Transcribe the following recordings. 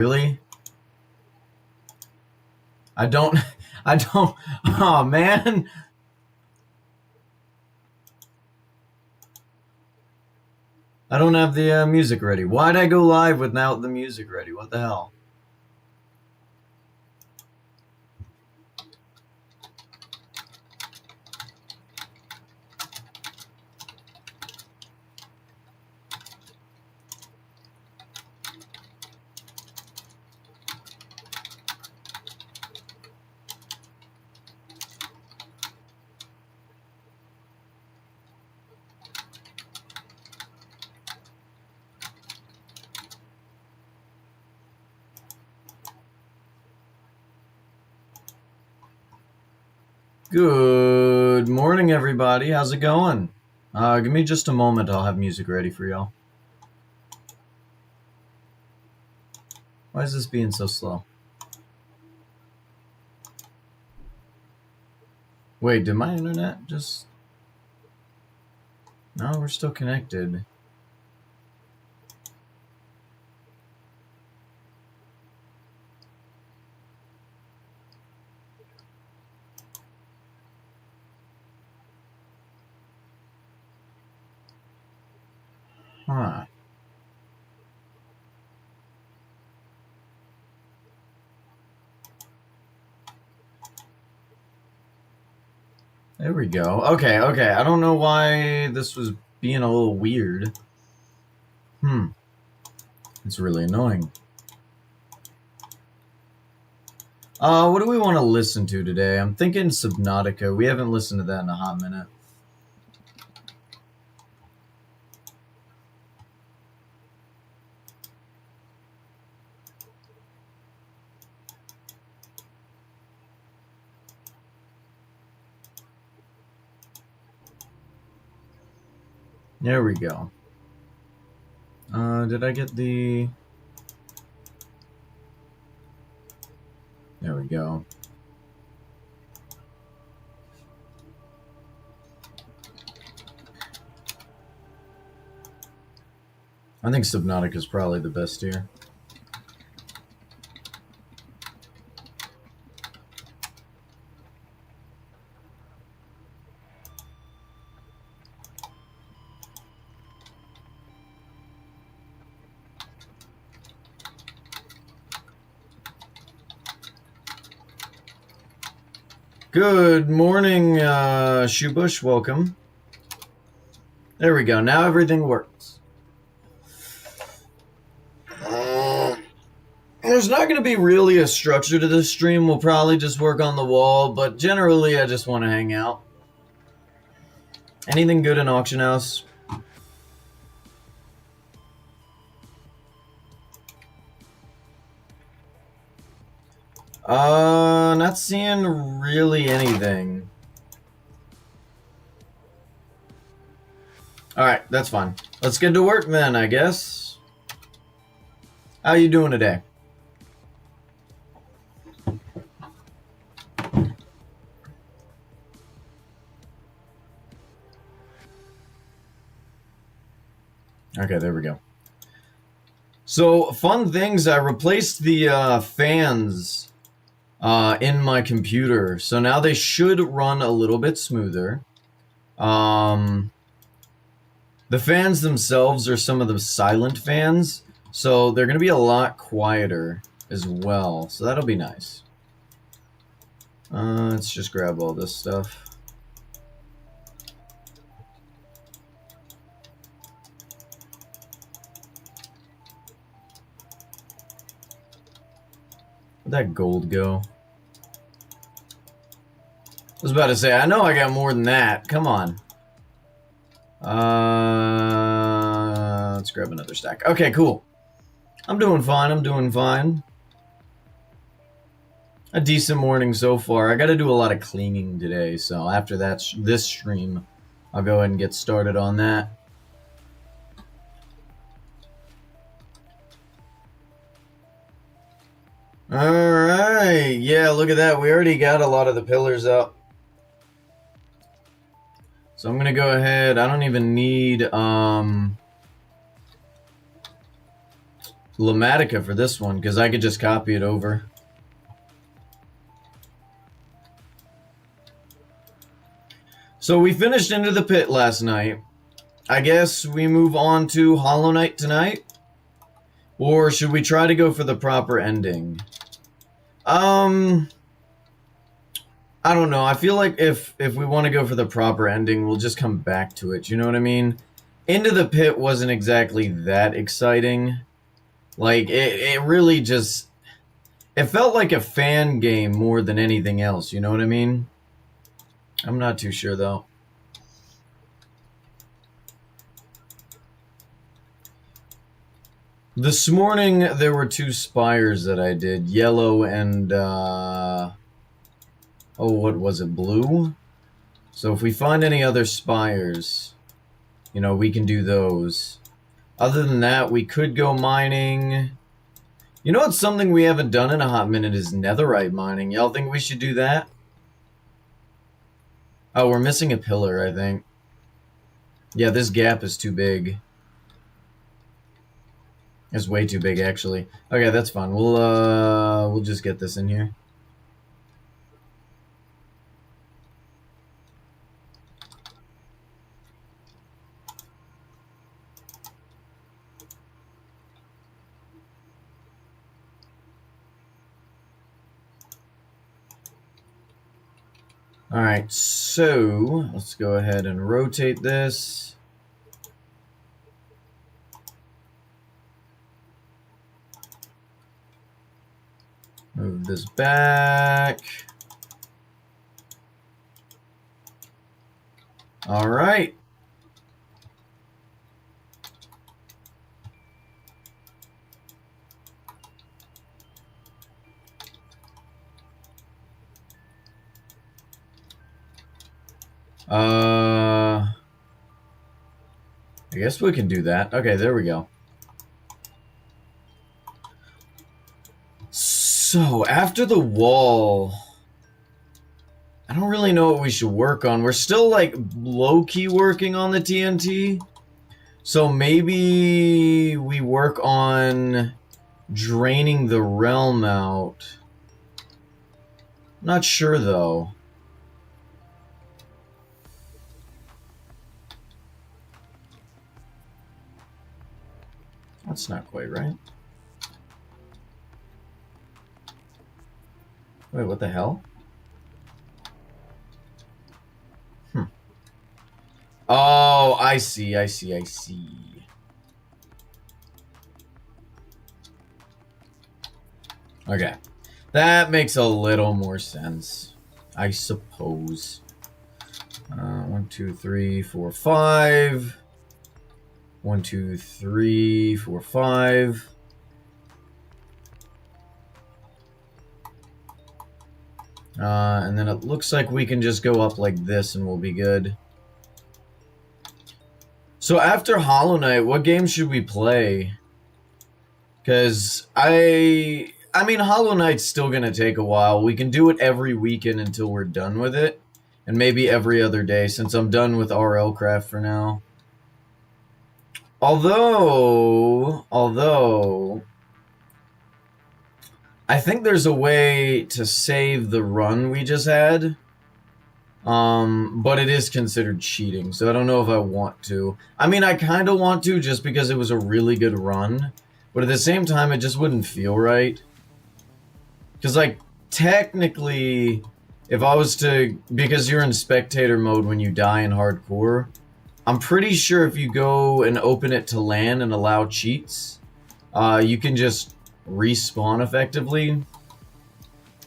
Really? I don't, oh man. I don't have the music ready. Why'd I go live without the music ready? What the hell? Good morning, everybody. How's it going? Give me just a moment. I'll have music ready for y'all. Why is this being so slow? Wait, did my internet just... No, we're still connected. Huh. There we go. Okay. I don't know why this was being a little weird. It's really annoying. What do we want to listen to today? I'm thinking Subnautica. We haven't listened to that in a hot minute. There we go. Did I get the... There we go. I think Subnautica is probably the best here. Good morning, Shoebush. Welcome. There we go. Now everything works. There's not going to be really a structure to this stream. We'll probably just work on the wall, but generally I just want to hang out. Anything good in Auction House? Not seeing really anything. Alright, that's fine. Let's get to work then, I guess. How you doing today? Okay, there we go. So, fun things, I replaced the fans in my computer. So now they should run a little bit smoother. The fans themselves are some of the silent fans, so they're going to be a lot quieter as well. So that'll be nice. Let's just grab all this stuff. Where'd that gold go? I was about to say, I know I got more than that. Come on. Let's grab another stack. Okay, cool. I'm doing fine. A decent morning so far. I got to do a lot of cleaning today, so after that, this stream, I'll go ahead and get started on that. Alright, yeah, look at that. We already got a lot of the pillars up. So I'm gonna go ahead. I don't even need, Lamatica for this one, because I could just copy it over. So we finished Into the Pit last night. I guess we move on to Hollow Knight tonight? Or should we try to go for the proper ending? I don't know. I feel like if we want to go for the proper ending, we'll just come back to it. You know what I mean? Into the Pit wasn't exactly that exciting. Like, it really just... It felt like a fan game more than anything else. You know what I mean? I'm not too sure, though. This morning, there were 2 spires that I did. Yellow and, oh, what was it? Blue? So if we find any other spires, you know, we can do those. Other than that, we could go mining. You know what's something we haven't done in a hot minute is netherite mining. Y'all think we should do that? Oh, we're missing a pillar, I think. Yeah, this gap is too big. It's way too big, actually. Okay, that's fine. We'll just get this in here. Alright, so let's go ahead and rotate this. Move this back. Alright. I guess we can do that. Okay, there we go. So, after the wall, I don't really know what we should work on. We're still, like, low-key working on the TNT. So maybe we work on draining the realm out. Not sure, though. That's not quite right. Wait, what the hell? Oh, I see. Okay. That makes a little more sense, I suppose. 1, 2, 3, 4, 5. 1, 2, 3, 4, 5. And then it looks like we can just go up like this and we'll be good. So after Hollow Knight, what game should we play? Because I mean, Hollow Knight's still going to take a while. We can do it every weekend until we're done with it. And maybe every other day, since I'm done with RL Craft for now. Although, I think there's a way to save the run we just had. But it is considered cheating, so I don't know if I want to. I mean, I kind of want to just because it was a really good run. But at the same time, it just wouldn't feel right. Because, like, technically, if I was to... Because you're in spectator mode when you die in hardcore, I'm pretty sure if you go and open it to LAN and allow cheats, you can just respawn effectively.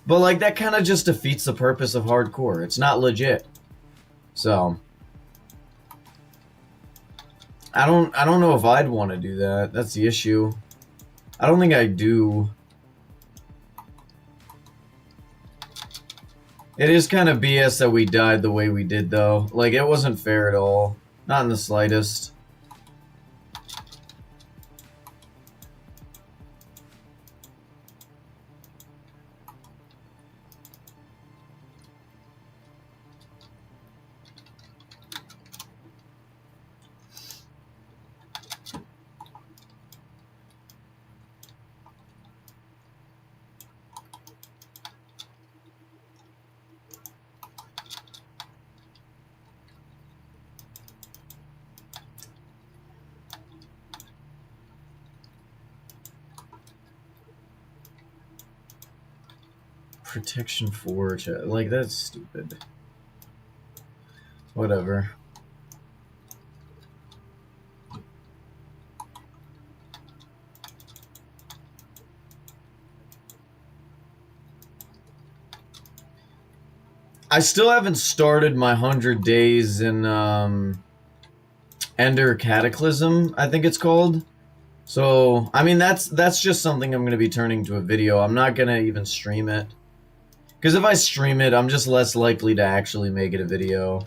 But, like, that kind of just defeats the purpose of hardcore. It's not legit. So... I don't know if I'd want to do that. That's the issue. I don't think I do. It is kind of BS that we died the way we did, though. Like, it wasn't fair at all. Not in the slightest. protection 4. Like, that's stupid. Whatever. I still haven't started my 100 days in Ender Cataclysm, I think it's called. So, I mean, that's just something I'm going to be turning to a video. I'm not going to even stream it. Because if I stream it, I'm just less likely to actually make it a video.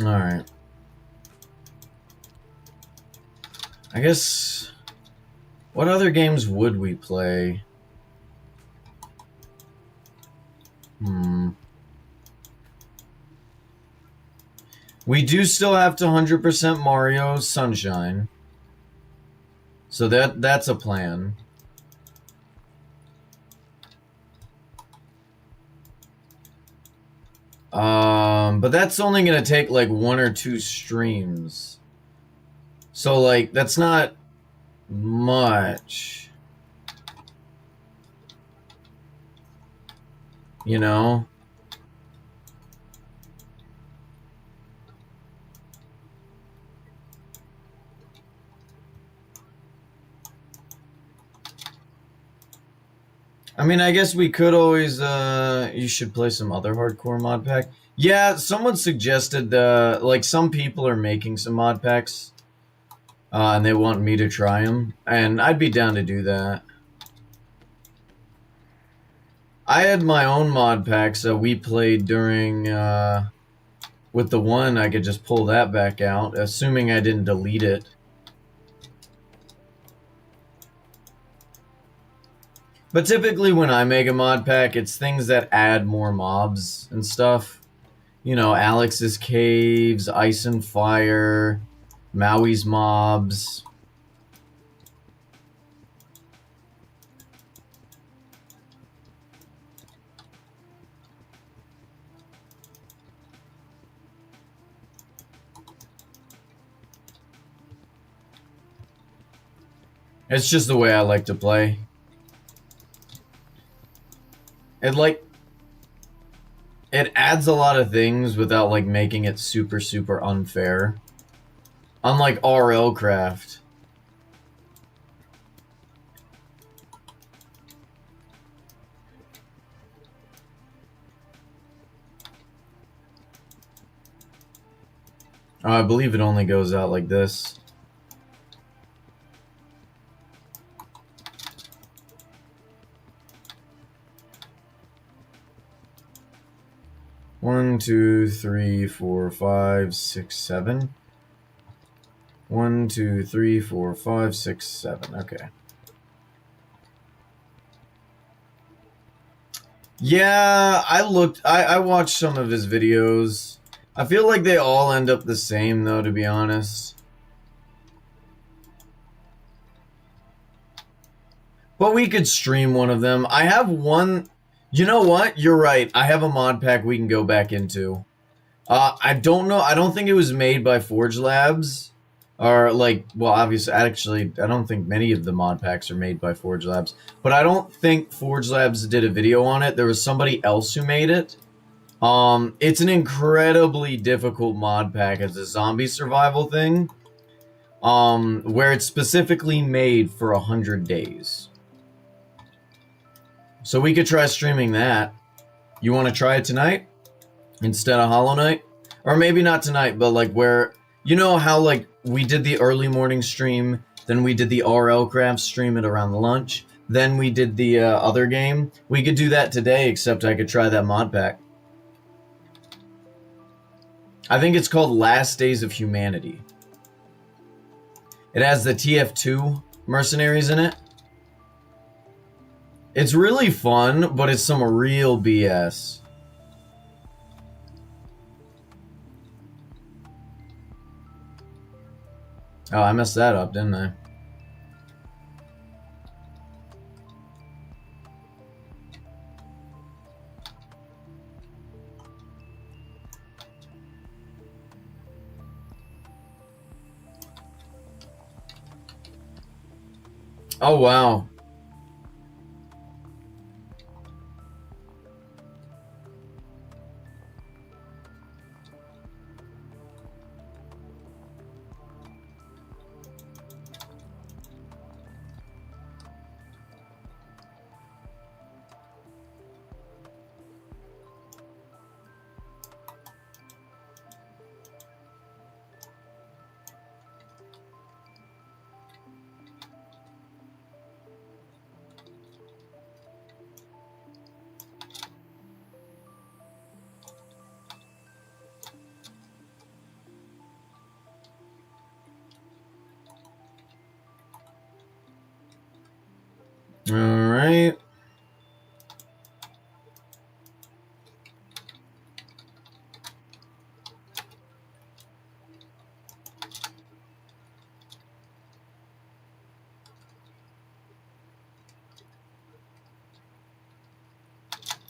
Alright. I guess... What other games would we play? We do still have to 100% Mario Sunshine. So that's a plan. But that's only gonna take like 1 or 2 streams. So like, that's not much. You know? I mean, I guess we could always, you should play some other hardcore mod pack. Yeah, someone suggested, like, some people are making some mod packs, and they want me to try them, and I'd be down to do that. I had my own mod packs that we played during, with the one, I could just pull that back out, assuming I didn't delete it. But typically when I make a mod pack, it's things that add more mobs and stuff. You know, Alex's Caves, Ice and Fire, Maui's Mobs. It's just the way I like to play. It adds a lot of things without like making it super, super unfair. Unlike RL Craft. Oh, I believe it only goes out like this. One, two, three, four, five, six, 7. 1, 2, 3, 4, 5, 6, 7. Okay. Yeah, I watched some of his videos. I feel like they all end up the same, though, to be honest. But we could stream one of them. I have one... You know what? You're right. I have a mod pack we can go back into. I don't know. I don't think it was made by Forge Labs. Or, like, well, obviously, actually, I don't think many of the mod packs are made by Forge Labs. But I don't think Forge Labs did a video on it. There was somebody else who made it. It's an incredibly difficult mod pack. It's a zombie survival thing. Where it's specifically made for 100 days. So we could try streaming that. You want to try it tonight? Instead of Hollow Knight? Or maybe not tonight, but like where... You know how like we did the early morning stream, then we did the RL Craft stream at around lunch, then we did the other game? We could do that today, except I could try that mod pack. I think it's called Last Days of Humanity. It has the TF2 mercenaries in it. It's really fun, but it's some real BS. Oh, I messed that up, didn't I? Oh, wow. All right.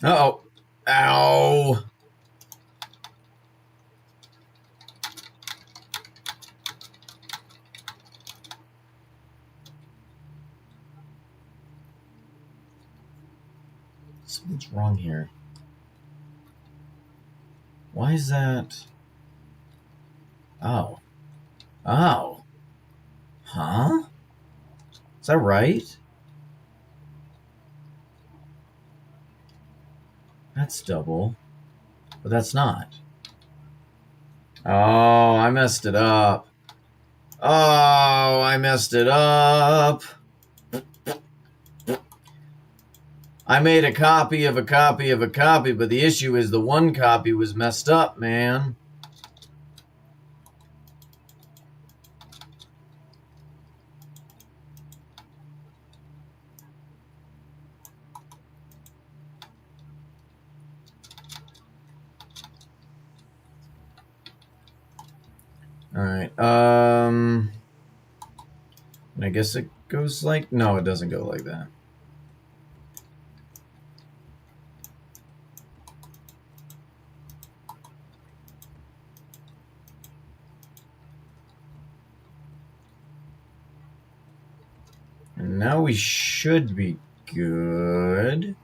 Uh-oh. Ow. Something's wrong here. Why is that? Oh. Oh. Huh? Is that right? That's double. But that's not. Oh, I messed it up. Oh, I messed it up. I made a copy of a copy of a copy, but the issue is the one copy was messed up, man. Alright, I guess it goes like... No, it doesn't go like that. And now we should be good.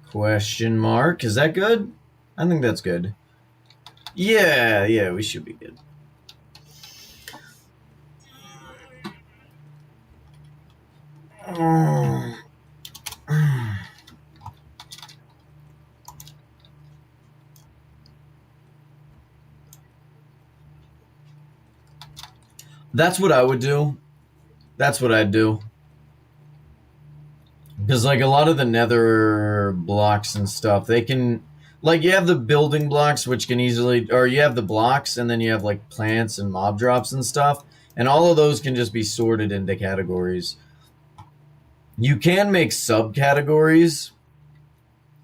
Question mark. Is that good? I think that's good. Yeah, we should be good. That's what I would do. That's what I'd do. Because, like, a lot of the nether blocks and stuff, they can... Like, you have the building blocks, which can easily... Or you have the blocks, and then you have, like, plants and mob drops and stuff. And all of those can just be sorted into categories. You can make subcategories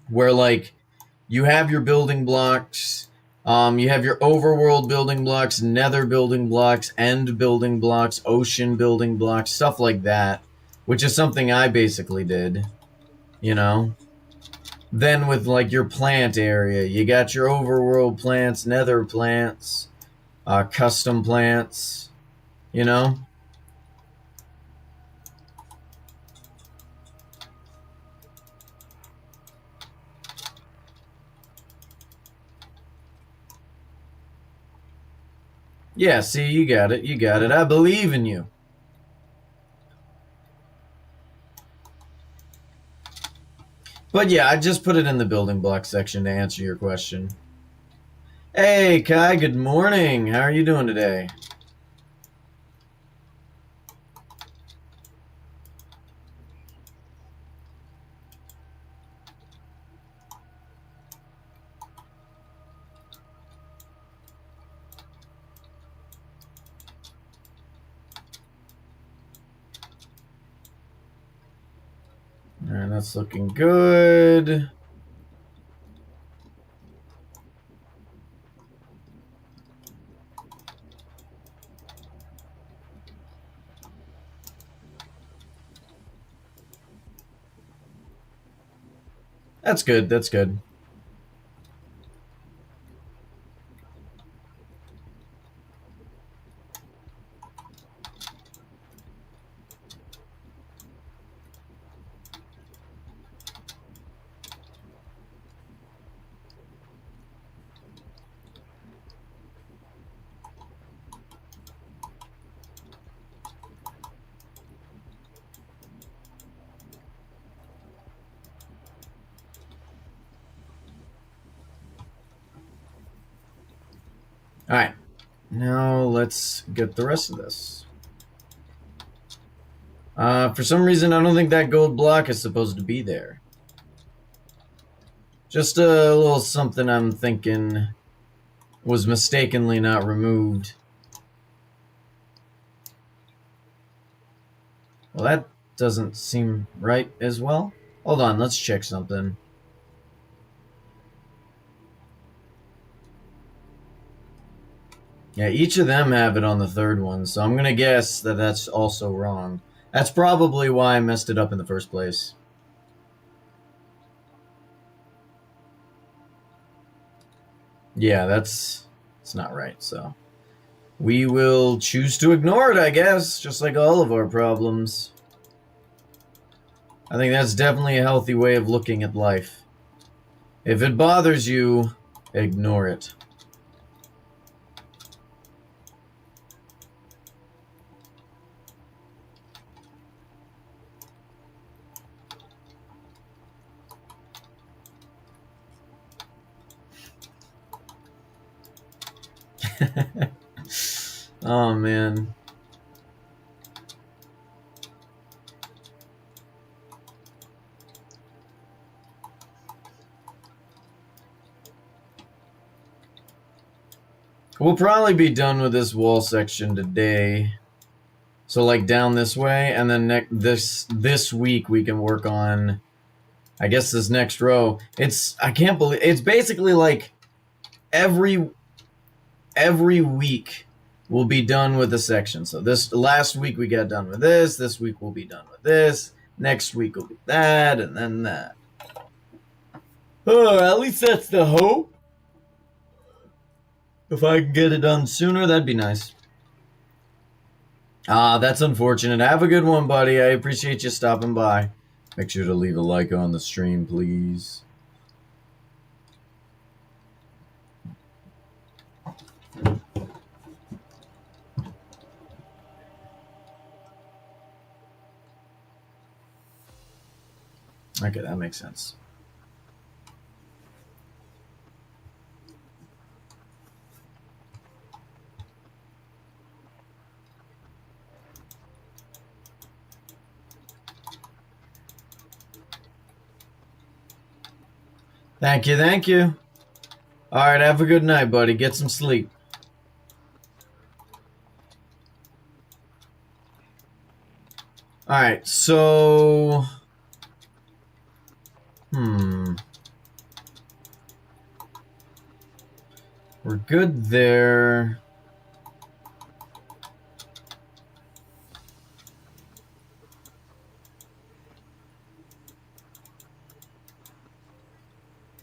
where, like, you have your building blocks, you have your overworld building blocks, nether building blocks, end building blocks, ocean building blocks, stuff like that, which is something I basically did, you know? Then with, like, your plant area, you got your overworld plants, nether plants, custom plants, you know? Yeah, see, you got it, you got it. I believe in you. But yeah, I just put it in the building block section to answer your question. Hey, Kai, good morning. How are you doing today? Alright, that's looking good. That's good, that's good. Alright, now let's get the rest of this. For some reason, I don't think that gold block is supposed to be there. Just a little something I'm thinking was mistakenly not removed. Well, that doesn't seem right as well. Hold on, let's check something. Yeah, each of them have it on the third one, so I'm gonna guess that that's also wrong. That's probably why I messed it up in the first place. Yeah, it's not right, so we will choose to ignore it, I guess, just like all of our problems. I think that's definitely a healthy way of looking at life. If it bothers you, ignore it. Oh, man. We'll probably be done with this wall section today. So like down this way, and then this week we can work on, I guess, this next row. I can't believe it's basically like every week we'll be done with a section. So this last week we got done with this week we'll be done with this, next week will be that, and then that. Oh, at least that's the hope. If I can get it done sooner, that'd be nice. Ah, that's unfortunate. Have a good one, buddy. I appreciate you stopping by. Make sure to leave a like on the stream, please. Okay, that makes sense. Thank you, thank you. Alright, have a good night, buddy. Get some sleep. Alright, so... We're good there.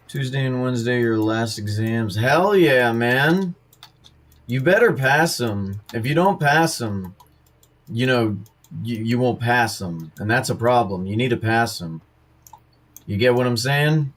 Tuesday and Wednesday, your last exams. Hell yeah, man. You better pass them. If you don't pass them, you know, you won't pass them. And that's a problem. You need to pass them. You get what I'm saying?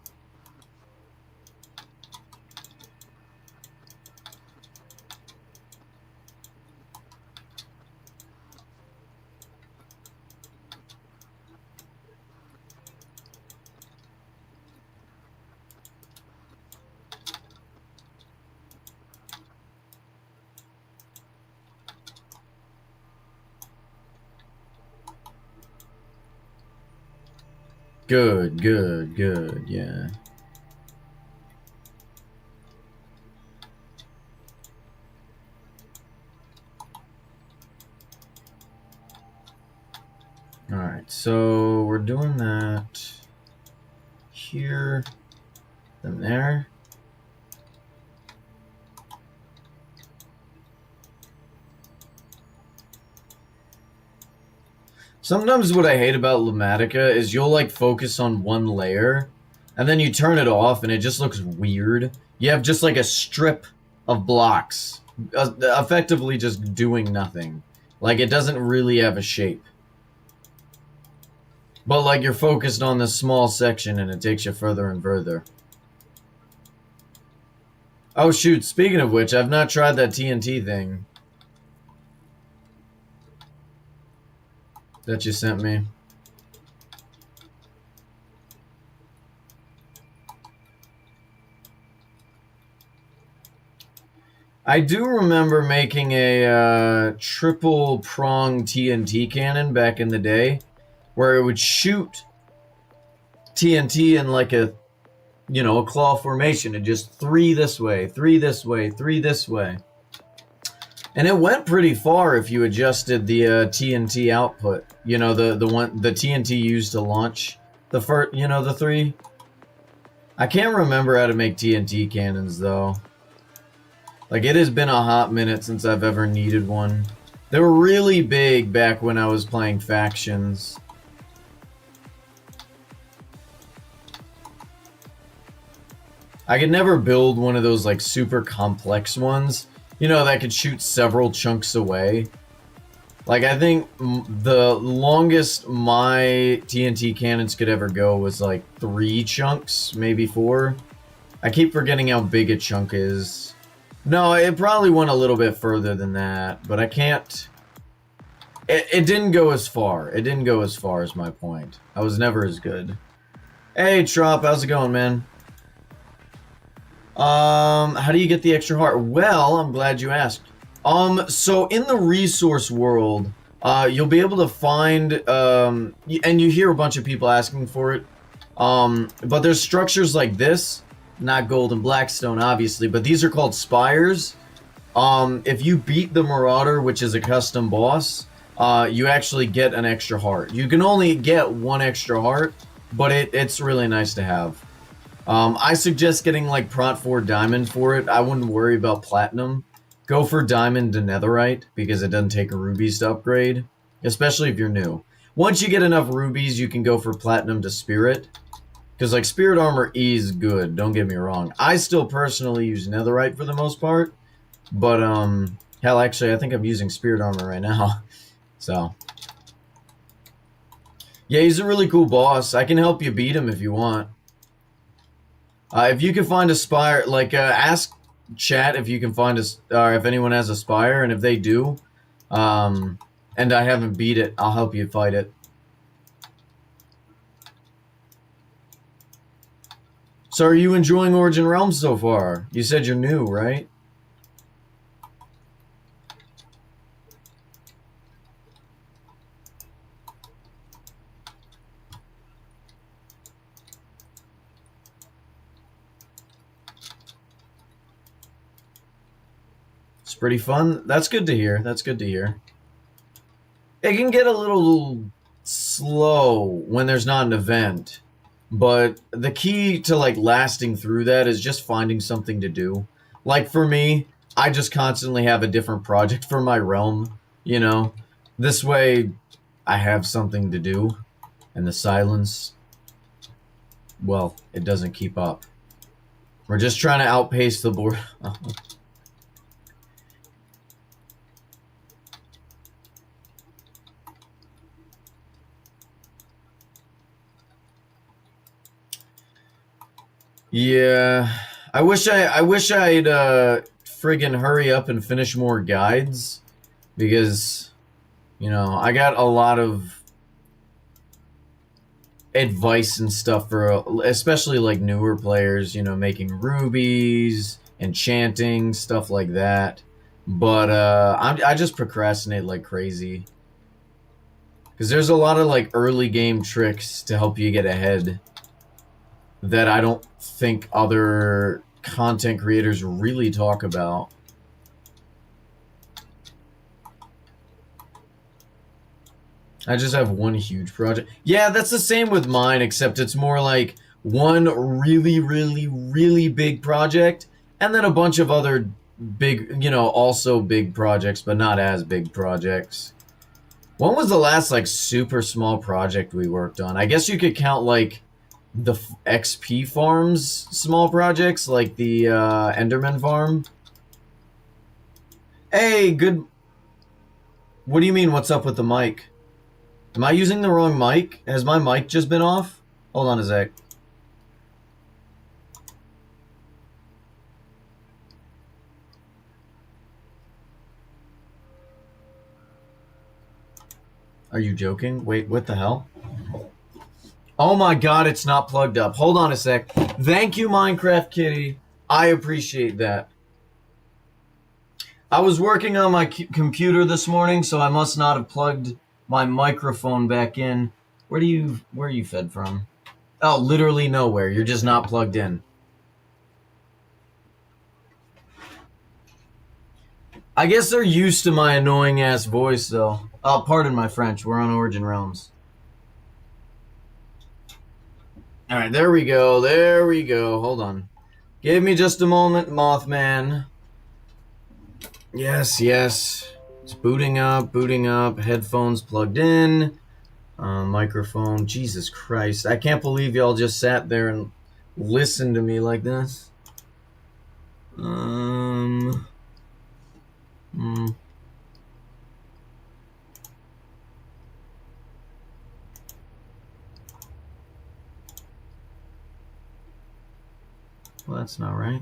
Good, good, good, yeah. Alright, so we're doing that here, then there. Sometimes what I hate about Lumatica is you'll like focus on one layer and then you turn it off and it just looks weird. You have just like a strip of blocks effectively just doing nothing. Like it doesn't really have a shape. But like you're focused on this small section and it takes you further and further. Oh shoot, speaking of which, I've not tried that TNT thing that you sent me. I do remember making a triple prong TNT cannon back in the day, where it would shoot TNT in like a, you know, a claw formation, and just three this way, three this way, three this way. And it went pretty far if you adjusted the TNT output. You know, the TNT used to launch the first, you know, the three. I can't remember how to make TNT cannons though. Like, it has been a hot minute since I've ever needed one. They were really big back when I was playing factions. I could never build one of those like super complex ones, you know, that could shoot several chunks away. Like, I think the longest my TNT cannons could ever go was like 3 chunks, maybe 4. I keep forgetting how big a chunk is. No, it probably went a little bit further than that, but I can't... It didn't go as far. It didn't go as far as my point. I was never as good. Hey, Trop, how's it going, man? How do you get the extra heart? Well, I'm glad you asked. So in the resource world, you'll be able to find, and you hear a bunch of people asking for it, but there's structures like this, not gold and blackstone, obviously, but these are called spires. If you beat the Marauder, which is a custom boss, you actually get an extra heart. You can only get 1 extra heart, but it's really nice to have. I suggest getting like Prot 4 Diamond for it. I wouldn't worry about Platinum. Go for Diamond to Netherite, because it doesn't take rubies to upgrade, especially if you're new. Once you get enough rubies, you can go for Platinum to Spirit. Because, like, Spirit Armor is good, don't get me wrong. I still personally use Netherite for the most part. But, hell, actually, I think I'm using Spirit Armor right now. So. Yeah, he's a really cool boss. I can help you beat him if you want. If you can find a Spire, like, ask chat if you can find or if anyone has a Spire, and if they do, and I haven't beat it, I'll help you fight it. So are you enjoying Origin Realms so far? You said you're new, right? It's pretty fun. That's good to hear. That's good to hear. It can get a little slow when there's not an event. But the key to, like, lasting through that is just finding something to do. Like, for me, I just constantly have a different project for my realm, you know? This way, I have something to do. And the silence, well, it doesn't keep up. We're just trying to outpace the board. Yeah, I wish I'd friggin' hurry up and finish more guides, because, you know, I got a lot of advice and stuff for especially like newer players, you know, making rubies, enchanting, stuff like that. But I just procrastinate like crazy, because there's a lot of like early game tricks to help you get ahead that I don't think other content creators really talk about. I just have one huge project. Yeah, that's the same with mine, except it's more like one really, really, really big project, and then a bunch of other big, you know, also big projects, but not as big projects. When was the last, like, super small project we worked on? I guess you could count, like, the XP farms small projects, like the Enderman farm. Hey, good. What do you mean, what's up with the mic? Am I using the wrong mic? Has my mic just been off? Hold on a sec. Are you joking? Wait, what the hell? Oh my god, it's not plugged up. Hold on a sec. Thank you, Minecraft Kitty. I appreciate that. I was working on my computer this morning, so I must not have plugged my microphone back in. Where are you fed from? Oh, literally nowhere. You're just not plugged in. I guess they're used to my annoying ass voice, though. Oh, pardon my French. We're on Origin Realms. All right, there we go. There we go. Hold on. Give me just a moment, Mothman. Yes, yes. It's booting up, booting up. Headphones plugged in. Microphone. Jesus Christ. I can't believe y'all just sat there and listened to me like this. Well, that's not right.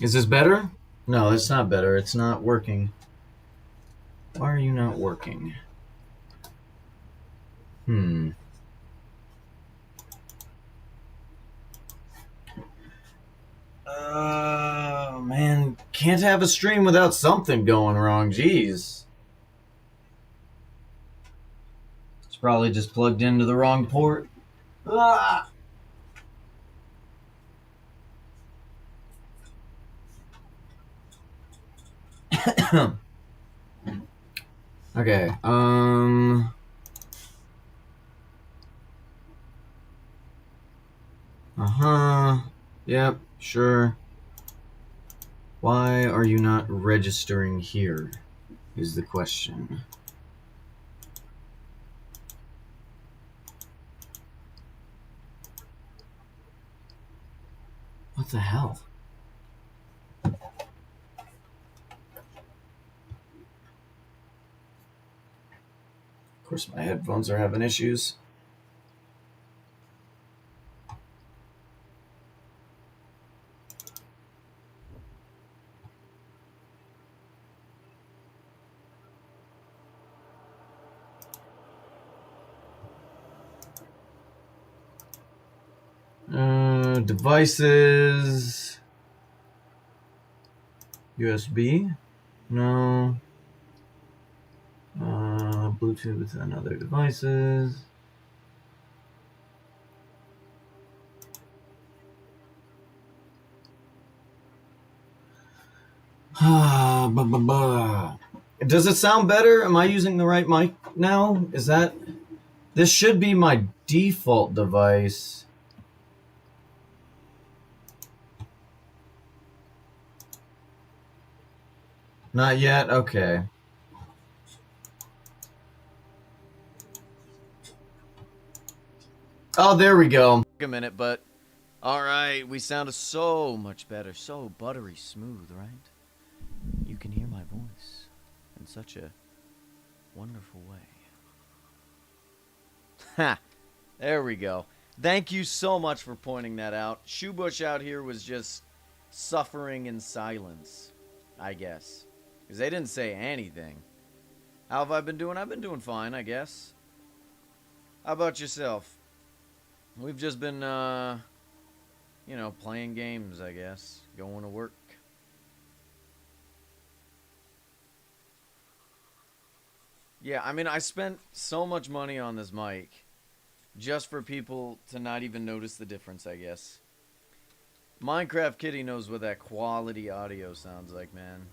Is this better? No, it's not better. It's not working. Why are you not working? Man, can't have a stream without something going wrong. Jeez. It's probably just plugged into the wrong port. Ah! Okay, Yep, sure. Why are you not registering here? Is the question. What the hell? Of course, my headphones are having issues. Devices. USB? No. Bluetooth and other devices. Does it sound better? Am I using the right mic now? Is that... This should be my default device. Not yet? Okay. Oh, there we go. A minute, but... Alright, we sounded so much better. So buttery smooth, right? You can hear my voice in such a wonderful way. Ha! There we go. Thank you so much for pointing that out. Shoebush out here was just suffering in silence, I guess. Because they didn't say anything. How have I been doing? I've been doing fine, I guess. How about yourself? We've just been, you know, playing games, I guess. Going to work. Yeah, I mean, I spent so much money on this mic just for people to not even notice the difference, I guess. Minecraft Kitty knows what that quality audio sounds like, man.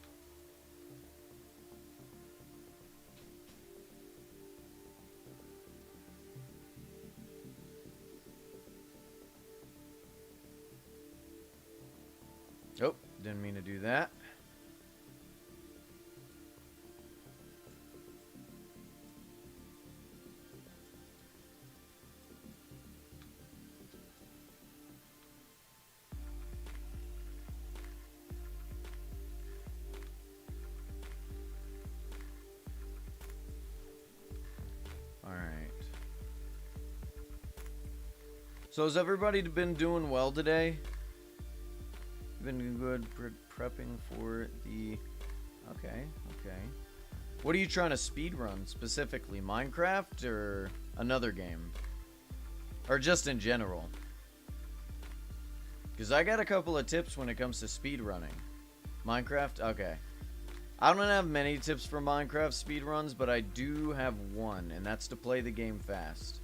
Oh, didn't mean to do that. So has everybody been doing well today? been good prepping for the... Okay, okay. What are you trying to speedrun specifically? Minecraft or another game? Or just in general? Because I got a couple of tips when it comes to speedrunning. Minecraft? Okay. I don't have many tips for Minecraft speedruns, but I do have one, and that's to play the game fast.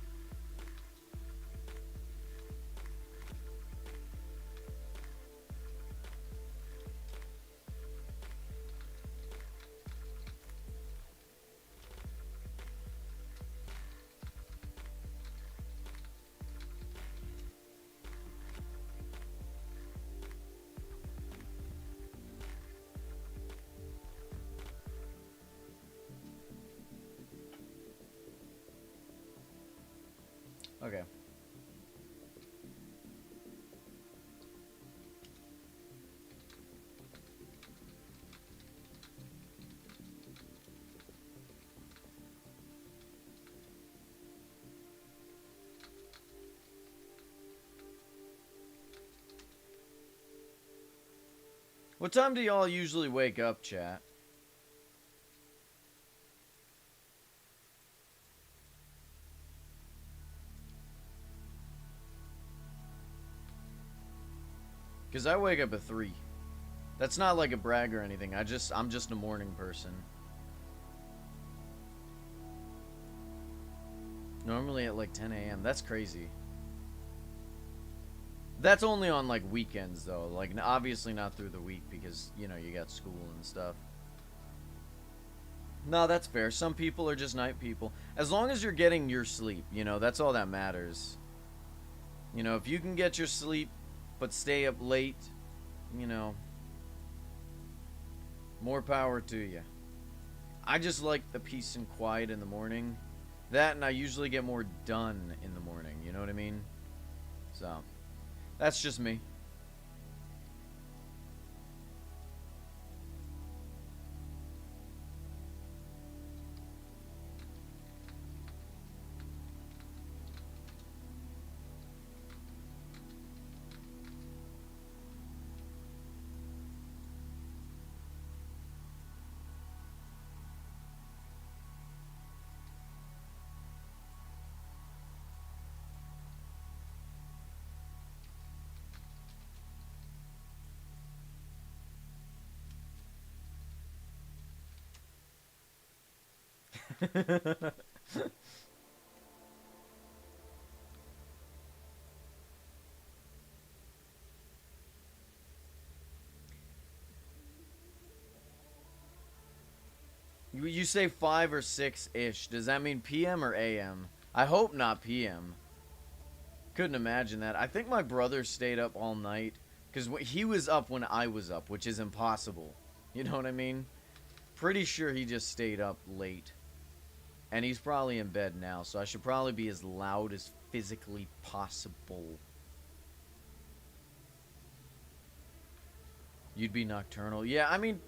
Okay. What time do y'all usually wake up, chat? Because I wake up at 3. That's not like a brag or anything. I'm just a morning person. Normally at like 10 a.m. That's crazy. That's only on like weekends though. Like obviously not through the week because, you know, you got school and stuff. No, that's fair. Some people are just night people. As long as you're getting your sleep, you know, that's all that matters. You know, if you can get your sleep but stay up late, you know, more power to you. I just like the peace and quiet in the morning. That, and I usually get more done in the morning, you know what I mean? So, that's just me. You say 5 or 6-ish. Does that mean PM or AM? I hope not PM. Couldn't imagine that. I think my brother stayed up all night. Because he was up when I was up, which is impossible. You know what I mean? Pretty sure he just stayed up late. And he's probably in bed now, so I should probably be as loud as physically possible. You'd be nocturnal. Yeah, I mean...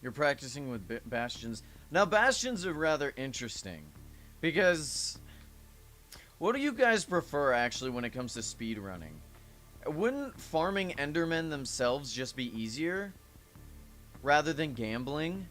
You're practicing with bastions. Now, bastions are rather interesting. Because... What do you guys prefer, actually, when it comes to speedrunning? Wouldn't farming Endermen themselves just be easier? Rather than gambling?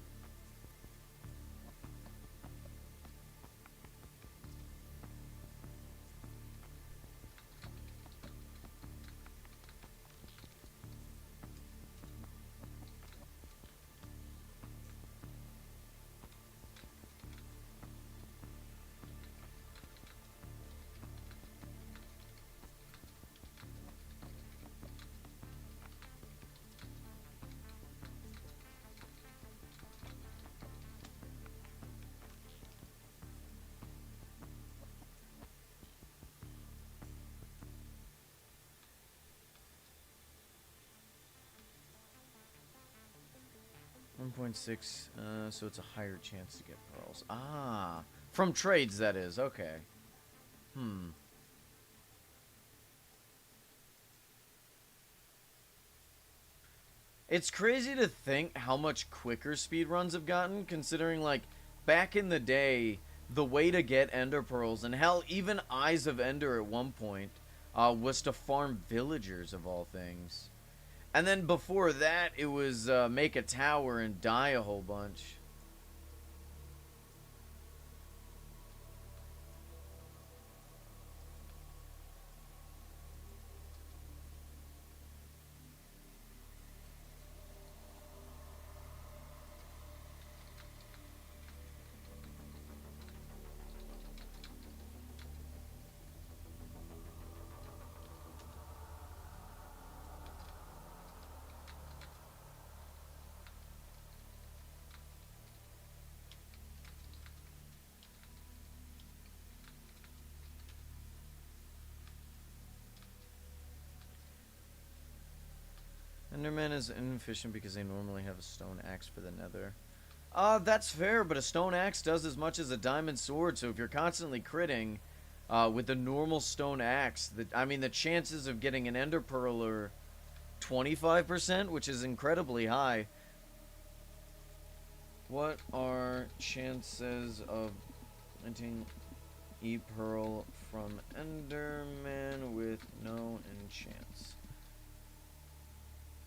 .6, so it's a higher chance to get pearls. Ah, from trades, that is. Okay. It's crazy to think how much quicker speedruns have gotten, considering, like, back in the day, the way to get Ender Pearls, and hell, even Eyes of Ender at one point, was to farm villagers, of all things. And then before that, it was make a tower and die a whole bunch. Enderman is inefficient because they normally have a stone axe for the nether. That's fair, but a stone axe does as much as a diamond sword, so if you're constantly critting with a normal stone axe, the chances of getting an ender pearl are 25%, which is incredibly high. What are chances of getting e-pearl from Enderman with no enchants?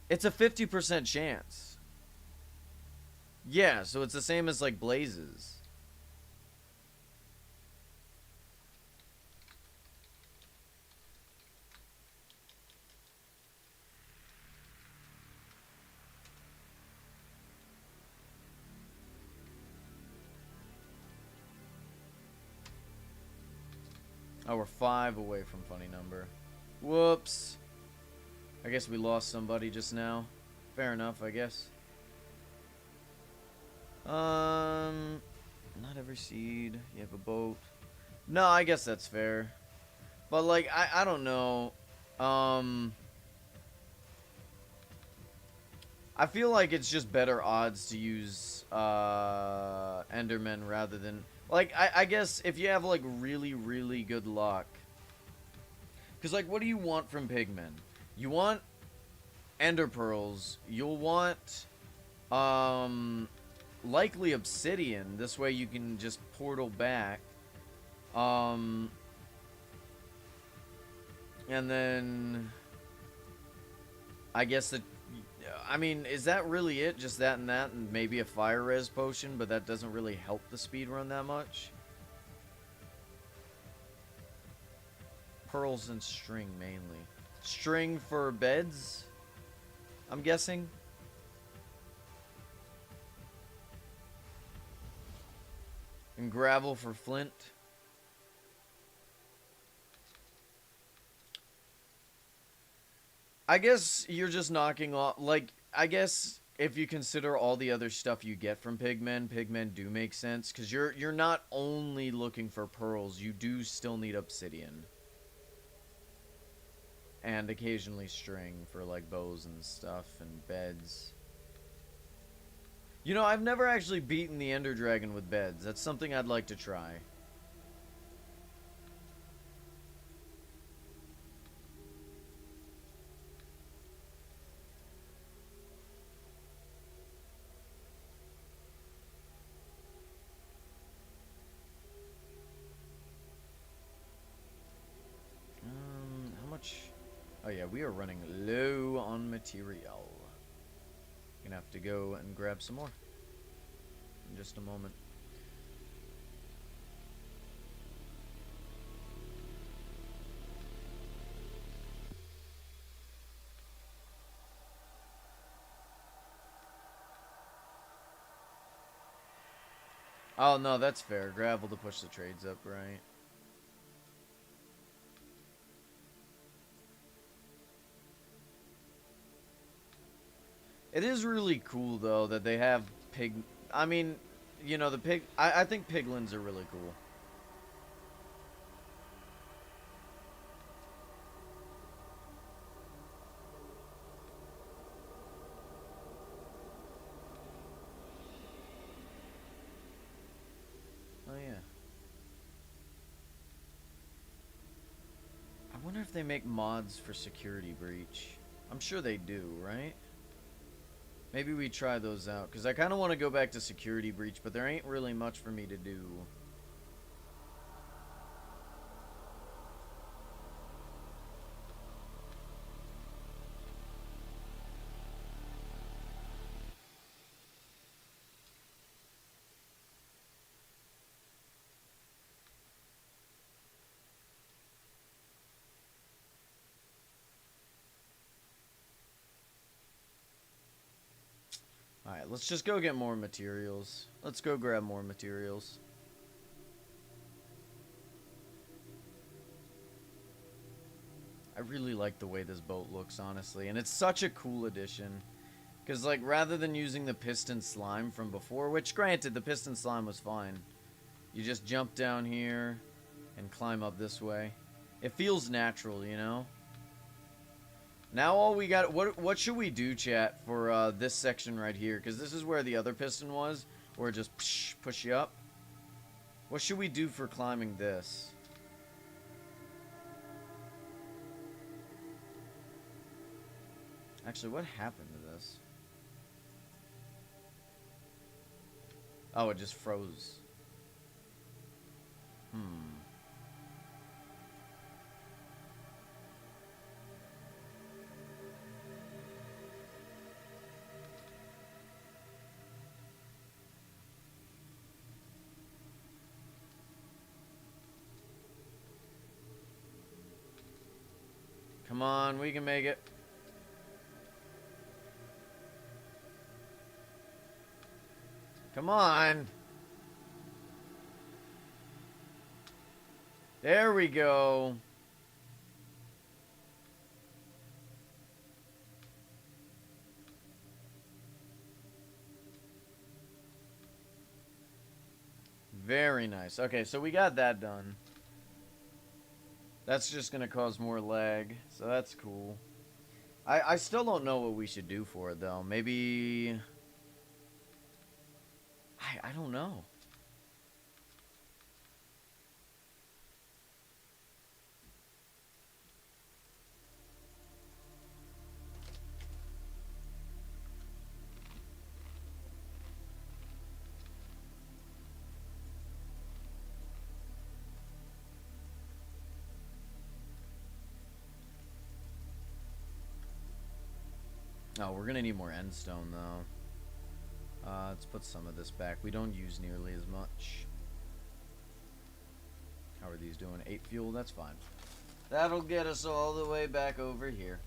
It's a 50% chance. Yeah, so it's the same as, like, blazes. Oh, we're 5 away from funny number. Whoops. I guess we lost somebody just now. Fair enough, I guess. Not every seed. You have a boat. No, I guess that's fair. But, like, I don't know. I feel like it's just better odds to use Endermen rather than... Like, I guess if you have, like, really, really good luck. Because, like, what do you want from pigmen? You want Ender Pearls. You'll want, likely Obsidian. This way you can just portal back. And then... I guess that... I mean, is that really it? Just that and maybe a fire res potion, but that doesn't really help the speedrun that much. Pearls and string, mainly. String for beds, I'm guessing. And gravel for flint. I guess you're just knocking off, like, I guess if you consider all the other stuff you get from pigmen do make sense, because you're not only looking for pearls, you do still need obsidian. And occasionally string for, like, bows and stuff, and beds. You know, I've never actually beaten the Ender Dragon with beds. That's something I'd like to try. Oh yeah, we are running low on material. Gonna have to go and grab some more in just a moment. Oh no, that's fair. Gravel to push the trades up, right? It is really cool though that they have pig. I mean, you know, the pig. I think piglins are really cool. Oh yeah. I wonder if they make mods for Security Breach. I'm sure they do, right? Maybe we try those out, because I kind of want to go back to Security Breach, but there ain't really much for me to do. Alright, let's just go get more materials. Let's go grab more materials. I really like the way this boat looks, honestly. And it's such a cool addition. Because, like, rather than using the piston slime from before, which, granted, the piston slime was fine. You just jump down here and climb up this way. It feels natural, you know? Now all we got... What should we do, chat, for this section right here? Because this is where the other piston was. Where it just push you up. What should we do for climbing this? Actually, what happened to this? Oh, it just froze. Come on, we can make it. Come on. There we go. Very nice. Okay, so we got that done. That's just gonna cause more lag, so that's cool. I still don't know what we should do for it, though. Maybe... I don't know. Oh, we're gonna need more endstone, though. Let's put some of this back. We don't use nearly as much. How are these doing? 8 fuel? That's fine. That'll get us all the way back over here.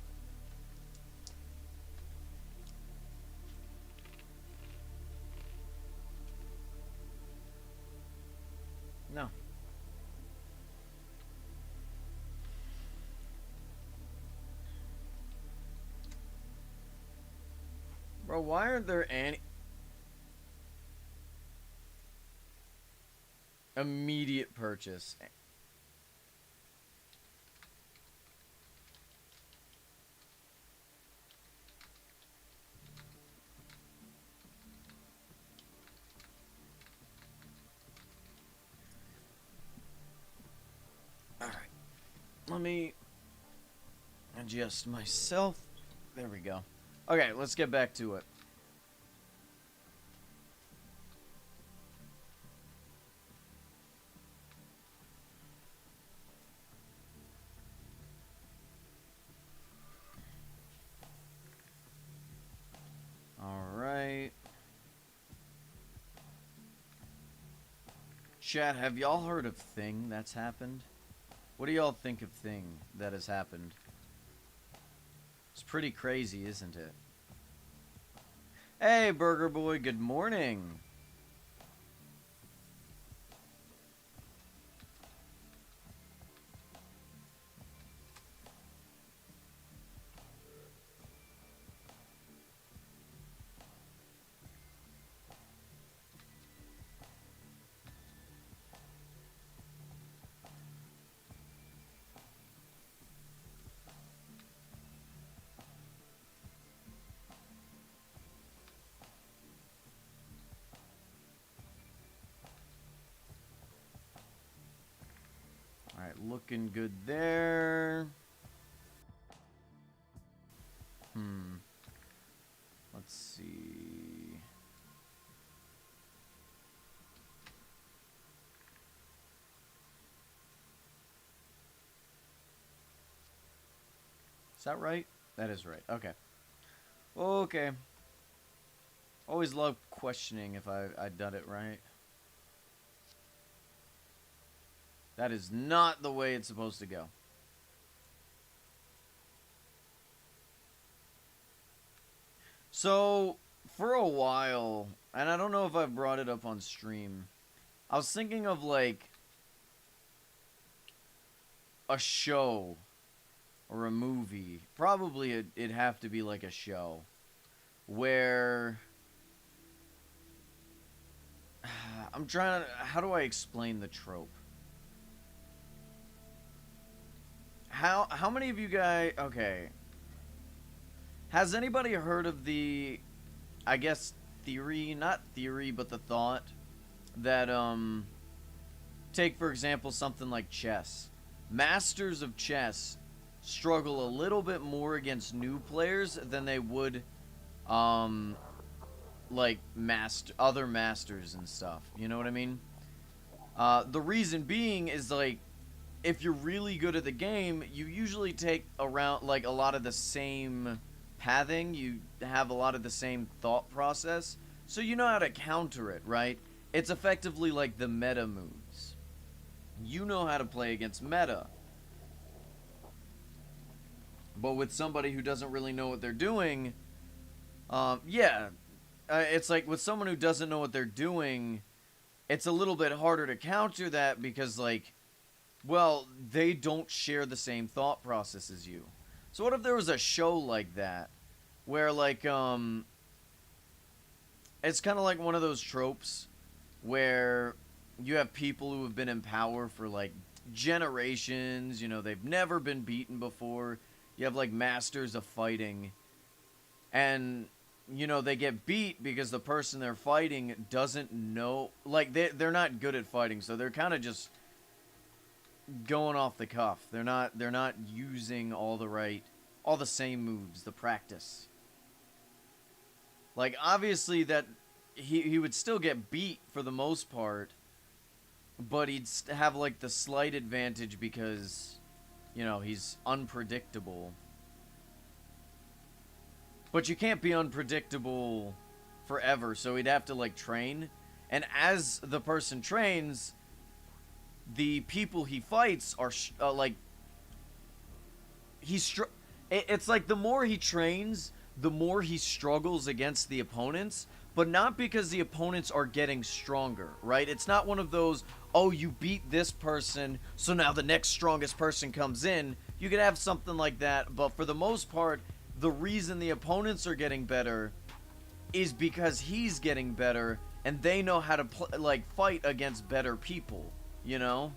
No. Bro, why aren't there any... Immediate purchase. Alright. Let me adjust myself. There we go. Okay, let's get back to it. Chat, have y'all heard of Thing that's happened? What do y'all think of Thing that has happened? It's pretty crazy, isn't it? Hey, Burger Boy, good morning. Alright, looking good there. Let's see. Is that right? That is right. Okay. Okay. Always love questioning if I'd done it right. That is not the way it's supposed to go. So, for a while, and I don't know if I've brought it up on stream, I was thinking of, like, a show or a movie. Probably it'd have to be, like, a show where... I'm trying to... How do I explain the trope? How many of you guys... Okay. Has anybody heard of the... I guess theory, not theory, but the thought that, take, for example, something like chess. Masters of chess struggle a little bit more against new players than they would, like, other masters and stuff. You know what I mean? The reason being is, like, if you're really good at the game, you usually take around, like, a lot of the same pathing. You have a lot of the same thought process. So you know how to counter it, right? It's effectively like the meta moves. You know how to play against meta. But with somebody who doesn't really know what they're doing, it's like with someone who doesn't know what they're doing, it's a little bit harder to counter that because, like, well, they don't share the same thought process as you. So what if there was a show like that, where, like, it's kind of like one of those tropes where you have people who have been in power for, like, generations, you know, they've never been beaten before. You have, like, masters of fighting, and, you know, they get beat because the person they're fighting doesn't know, like, they're not good at fighting, so they're kind of just going off the cuff. They're not using all the same moves, the practice. Like, obviously that he would still get beat for the most part, but he'd have, like, the slight advantage because, you know, he's unpredictable. But you can't be unpredictable forever, so he'd have to, like, train. And as the person trains, the people he fights are, like... It's like the more he trains, the more he struggles against the opponents, but not because the opponents are getting stronger, right? It's not one of those, oh, you beat this person, so now the next strongest person comes in. You could have something like that, but for the most part, the reason the opponents are getting better is because he's getting better, and they know how to, like, fight against better people, you know?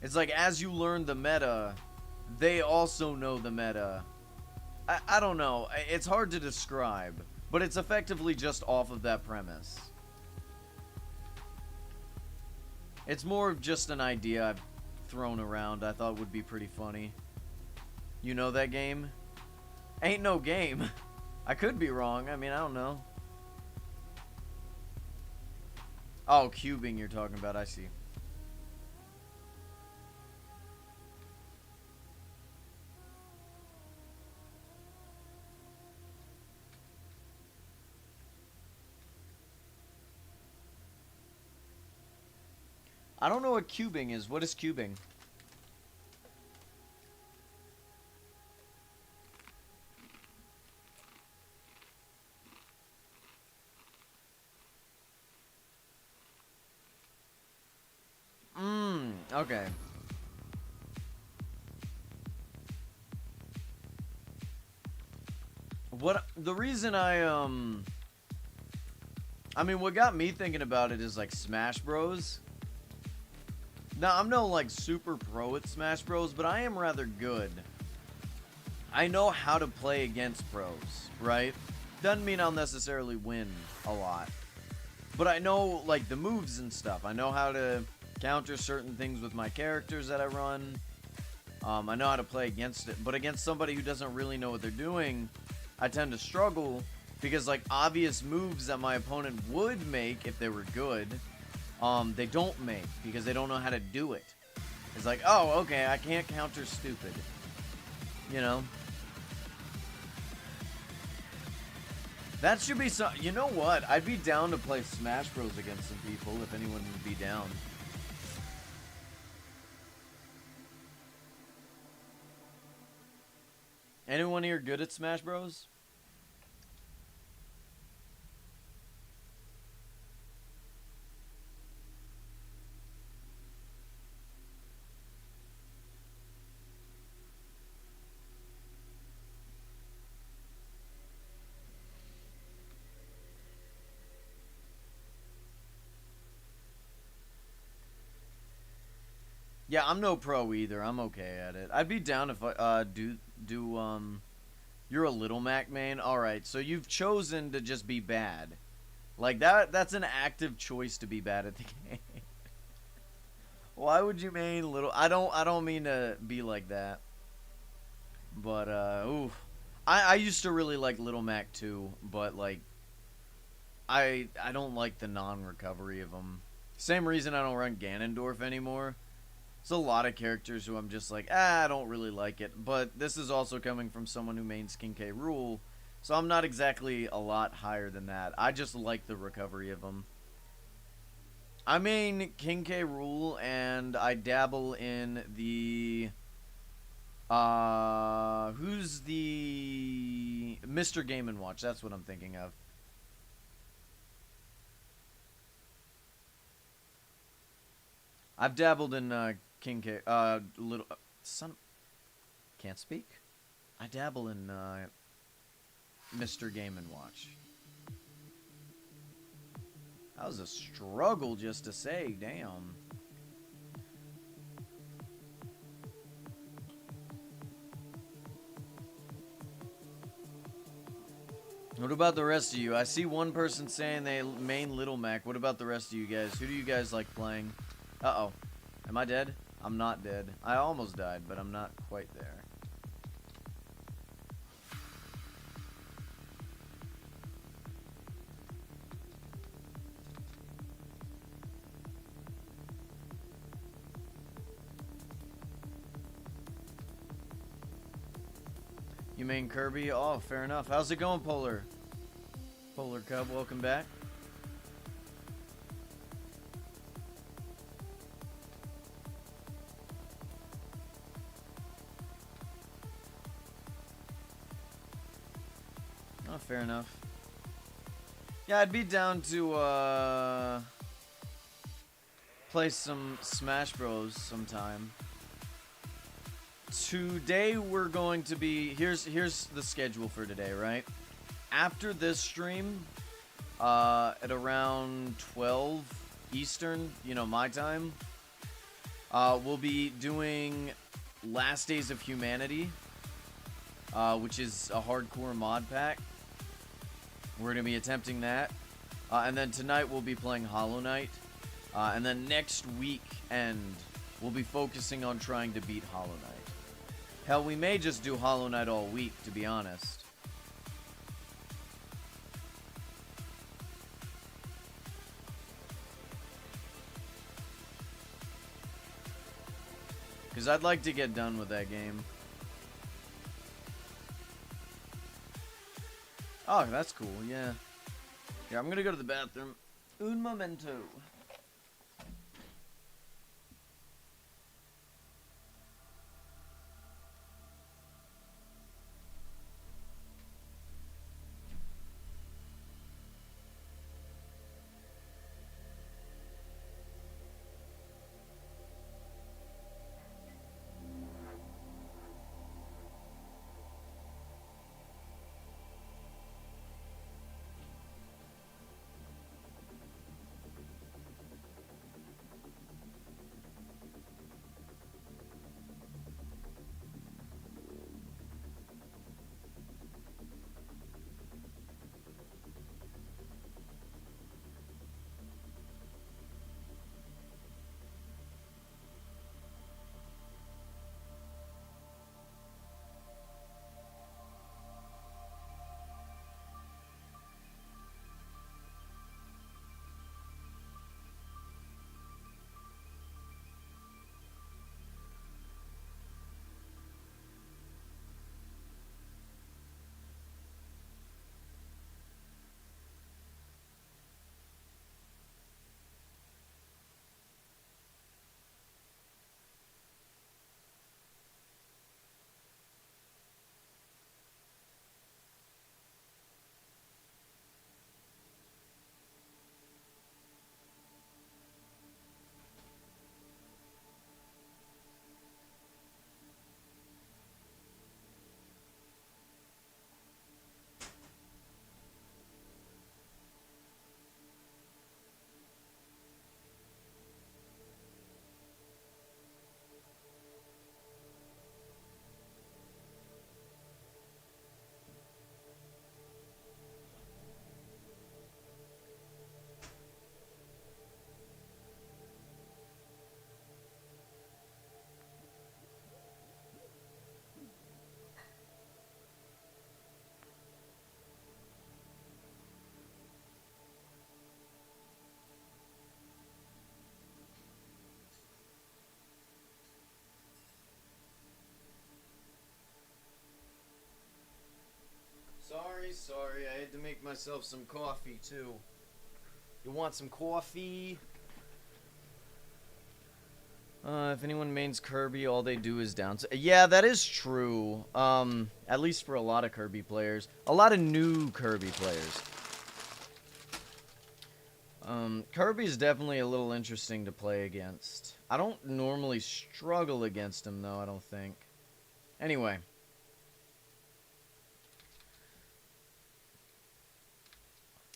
It's like, as you learn the meta, they also know the meta. I don't know. It's hard to describe, but it's effectively just off of that premise. It's more of just an idea I've thrown around I thought would be pretty funny. You know that game? Ain't no game. I could be wrong. I mean, I don't know. Oh, cubing you're talking about. I see. I don't know what cubing is. What is cubing? Okay. What the reason I mean, what got me thinking about it is like Smash Bros. Now, I'm no like super pro at Smash Bros, but I am rather good. I know how to play against pros, right? Doesn't mean I'll necessarily win a lot. But I know like the moves and stuff. I know how to counter certain things with my characters that I run. I know how to play against it. But against somebody who doesn't really know what they're doing, I tend to struggle because like obvious moves that my opponent would make if they were good, they don't make because they don't know how to do it. It's like, oh, okay, I can't counter stupid. You know? That should be so. You know what? I'd be down to play Smash Bros against some people if anyone would be down. Anyone here good at Smash Bros? Yeah, I'm no pro either. I'm okay at it. I'd be down if I you're a Little Mac main. All right, so you've chosen to just be bad. Like that's an active choice to be bad at the game. Why would you main Little I don't mean to be like that. But ooh. I used to really like Little Mac too, but like I don't like the non-recovery of them. Same reason I don't run Ganondorf anymore. There's a lot of characters who I'm just like, I don't really like it. But this is also coming from someone who mains King K. Rool, so I'm not exactly a lot higher than that. I just like the recovery of them. I main King K. Rool, and I dabble in the... who's the... Mr. Game & Watch, that's what I'm thinking of. I've dabbled in King K. Little son. Can't speak. I dabble in Mr. Game & Watch. That was a struggle just to say. Damn. What about the rest of you? I see one person saying they main Little Mac. What about the rest of you guys? Who do you guys like playing? Uh-oh. Am I dead? I'm not dead. I almost died, but I'm not quite there. You main Kirby? Oh, fair enough. How's it going, Polar? Polar Cub, welcome back. Oh, fair enough. Yeah, I'd be down to play some Smash Bros sometime. Today we're going to be here's the schedule for today, right? After this stream, at around 12 Eastern, you know, my time, we'll be doing Last Days of Humanity, which is a hardcore mod pack. We're going to be attempting that. And then tonight we'll be playing Hollow Knight. And then next weekend, we'll be focusing on trying to beat Hollow Knight. Hell, we may just do Hollow Knight all week, to be honest. Because I'd like to get done with that game. Oh, that's cool, yeah. Yeah, I'm gonna go to the bathroom. Un momento. sorry. I had to make myself some coffee, too. You want some coffee? If anyone mains Kirby, all they do is down. Yeah, that is true. At least for a lot of Kirby players. A lot of new Kirby players. Kirby's definitely a little interesting to play against. I don't normally struggle against him, though, I don't think. Anyway.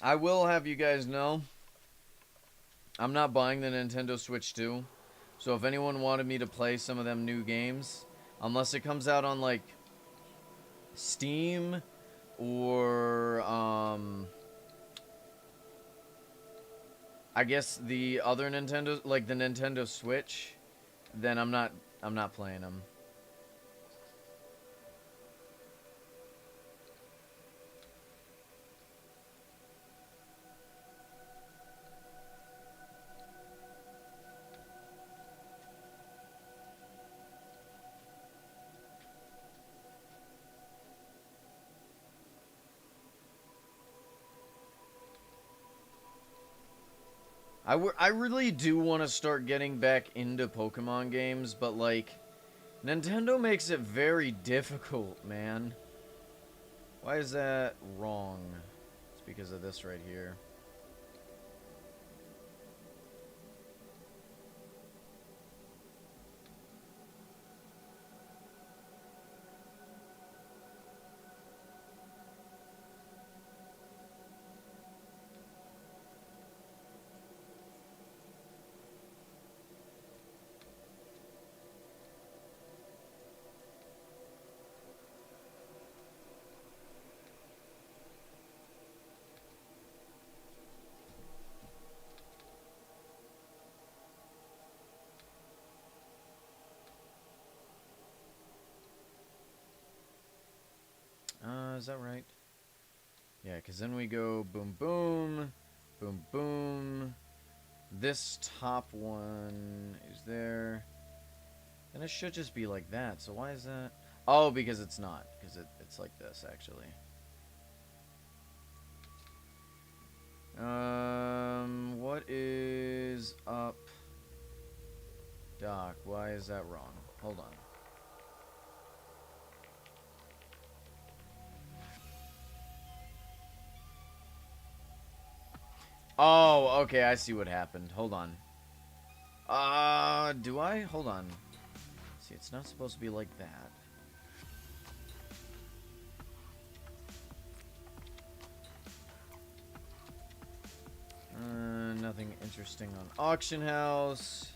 I will have you guys know, I'm not buying the Nintendo Switch 2. So if anyone wanted me to play some of them new games, unless it comes out on, like, Steam or, I guess the other Nintendo, like the Nintendo Switch, then I'm not playing them. I really do want to start getting back into Pokemon games, but, like, Nintendo makes it very difficult, man. Why is that wrong? It's because of this right here. Is that right? Yeah, because then we go boom, boom, boom, boom. This top one is there. And it should just be like that. So why is that? Oh, because it's not. Because it's like this, actually. What is up? Doc, why is that wrong? Hold on. Oh, okay, I see what happened. Hold on. Do I? Hold on. See, it's not supposed to be like that. Nothing interesting on Auction House.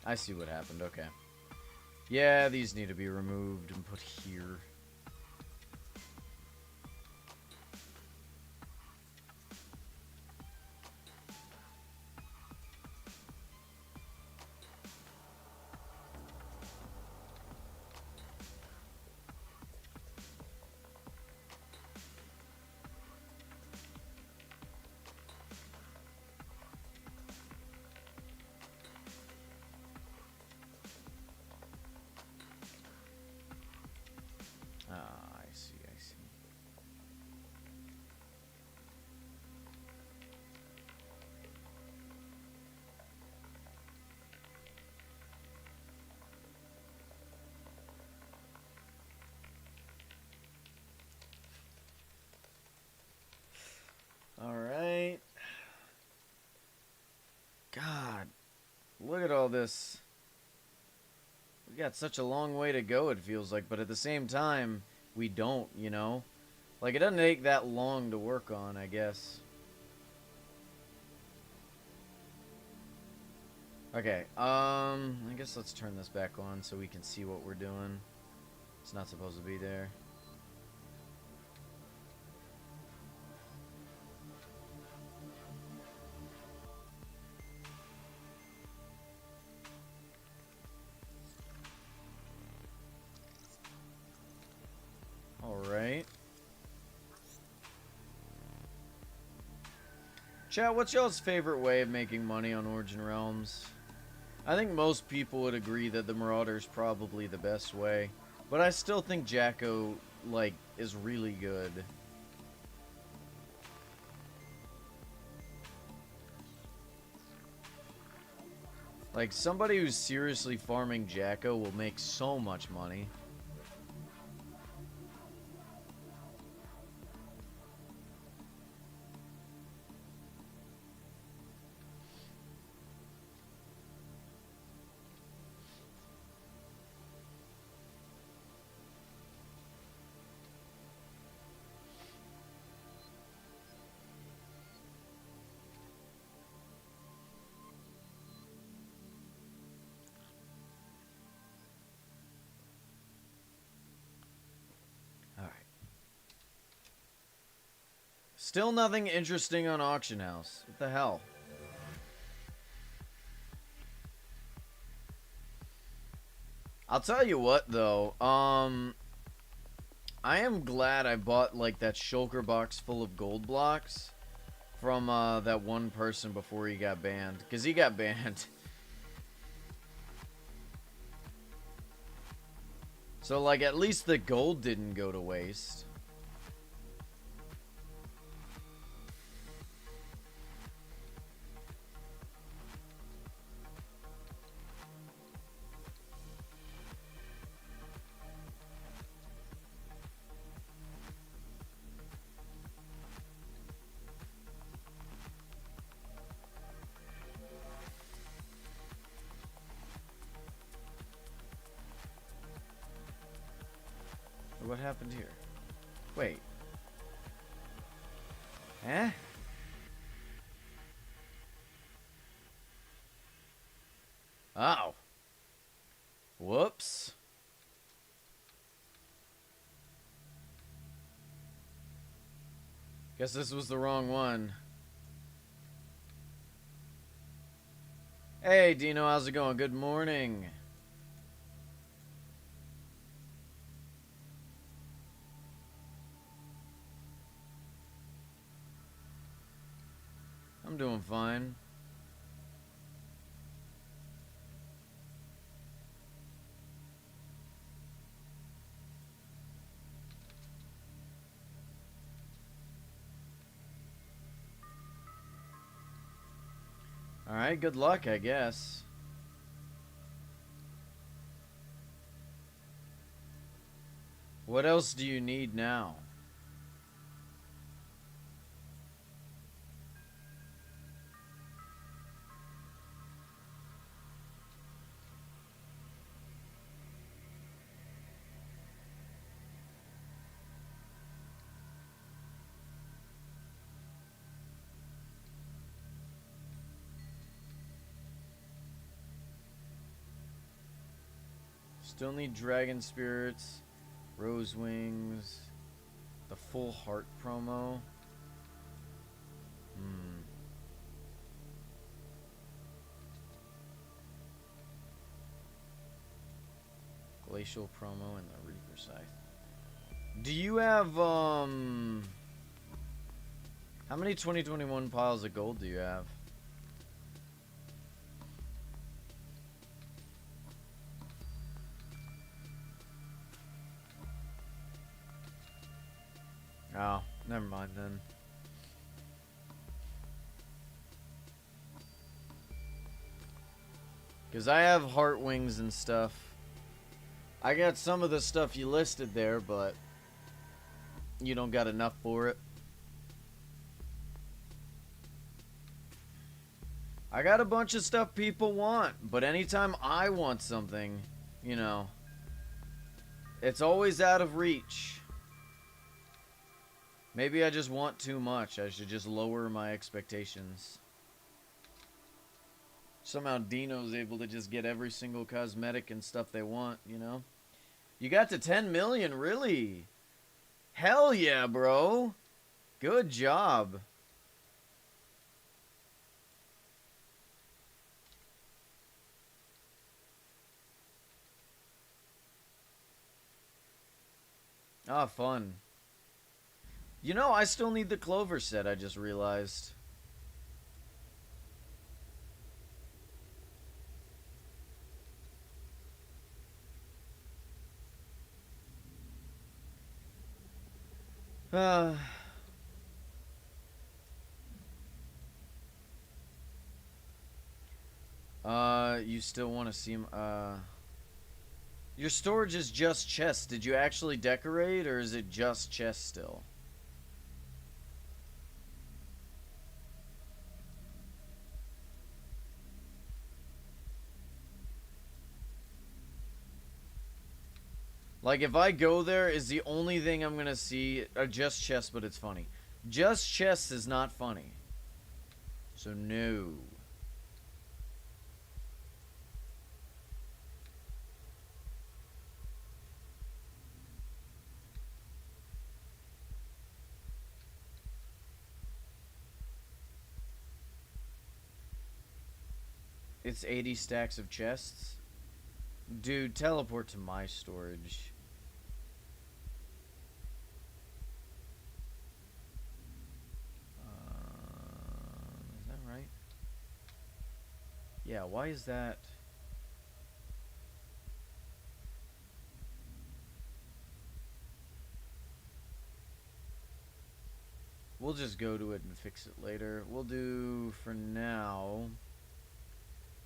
I see what happened, okay. Yeah, these need to be removed and put here. I see, I see. Alright. God, look at all this. We got such a long way to go, it feels like, but at the same time, we don't, you know? Like, it doesn't take that long to work on, I guess. Okay, I guess let's turn this back on so we can see what we're doing. It's not supposed to be there. Alright. Chat, what's y'all's favorite way of making money on Origin Realms? I think most people would agree that the Marauder's probably the best way. But I still think Jacko, like, is really good. Like, somebody who's seriously farming Jacko will make so much money. Alright. Still nothing interesting on Auction House. What the hell? I'll tell you what, though. I am glad I bought, like, that shulker box full of gold blocks from, that one person before he got banned. Because he got banned. So, like, at least the gold didn't go to waste. What happened here? Wait. Eh? Oh. Whoops. Guess this was the wrong one. Hey, Dino, how's it going? Good morning. I'm doing fine. Alright, good luck, I guess. What else do you need now? Still need Dragon Spirits, Rose Wings, the Full Heart promo. Glacial promo and the Reaper Scythe. Do you have, how many 2021 piles of gold do you have? Oh, never mind then. Because I have heart wings and stuff. I got some of the stuff you listed there, but you don't got enough for it. I got a bunch of stuff people want, but anytime I want something, you know, it's always out of reach. Maybe I just want too much. I should just lower my expectations. Somehow Dino's able to just get every single cosmetic and stuff they want, you know? You got to 10 million, really? Hell yeah, bro. Good job. Ah, fun. You know, I still need the Clover set, I just realized. Uh, you still want to see... Your storage is just chests. Did you actually decorate, or is it just chests still? Like, if I go there, is the only thing I'm gonna see just chests, but it's funny. Just chests is not funny. So, no. It's 80 stacks of chests? Dude, teleport to my storage. Is that right? Yeah, why is that? We'll just go to it and fix it later. We'll do, for now,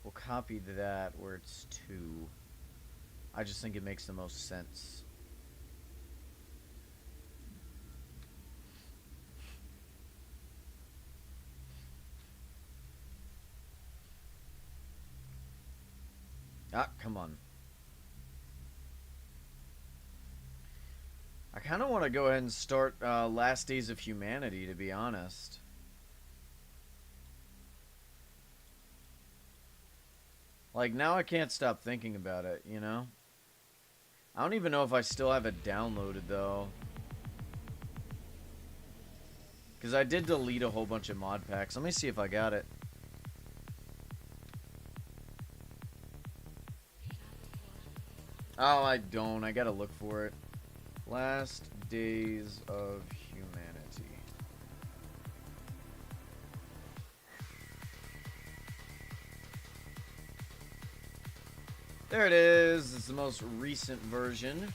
we'll copy that where it's 2. I just think it makes the most sense. Ah, come on. I kind of want to go ahead and start Last Days of Humanity, to be honest. Like, now I can't stop thinking about it, you know? I don't even know if I still have it downloaded, though. Because I did delete a whole bunch of mod packs. Let me see if I got it. Oh, I don't. I gotta look for it. Last Days of Humanity. There it is. It's the most recent version.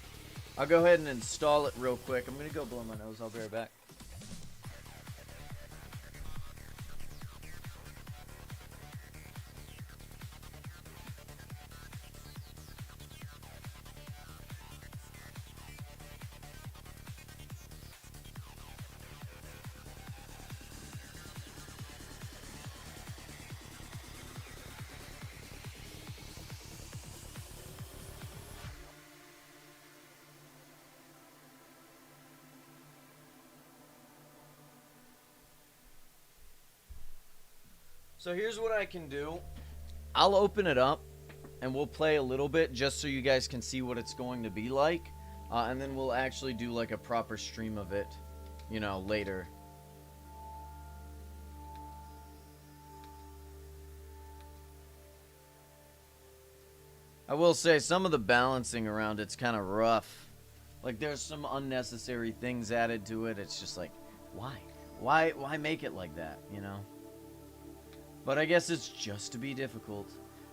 I'll go ahead and install it real quick. I'm gonna go blow my nose. I'll be right back. So here's what I can do. I'll open it up and we'll play a little bit just so you guys can see what it's going to be like. And then we'll actually do like a proper stream of it, you know, later. I will say some of the balancing around it's kind of rough. Like there's some unnecessary things added to it. It's just like, why? Why make it like that, you know? But I guess it's just to be difficult.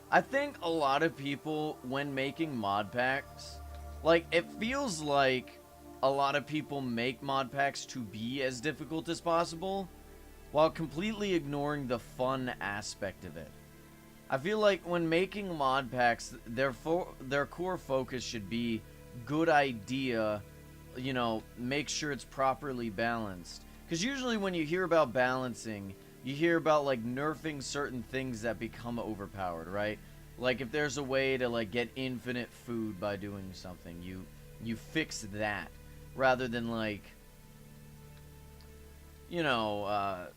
I think a lot of people, when making mod packs, like, it feels like a lot of people make mod packs to be as difficult as possible, while completely ignoring the fun aspect of it. I feel like when making mod packs, their core focus should be good idea, you know, make sure it's properly balanced. Because usually when you hear about balancing, you hear about, like, nerfing certain things that become overpowered, right? Like, if there's a way to, like, get infinite food by doing something, you fix that. Rather than, like, you know,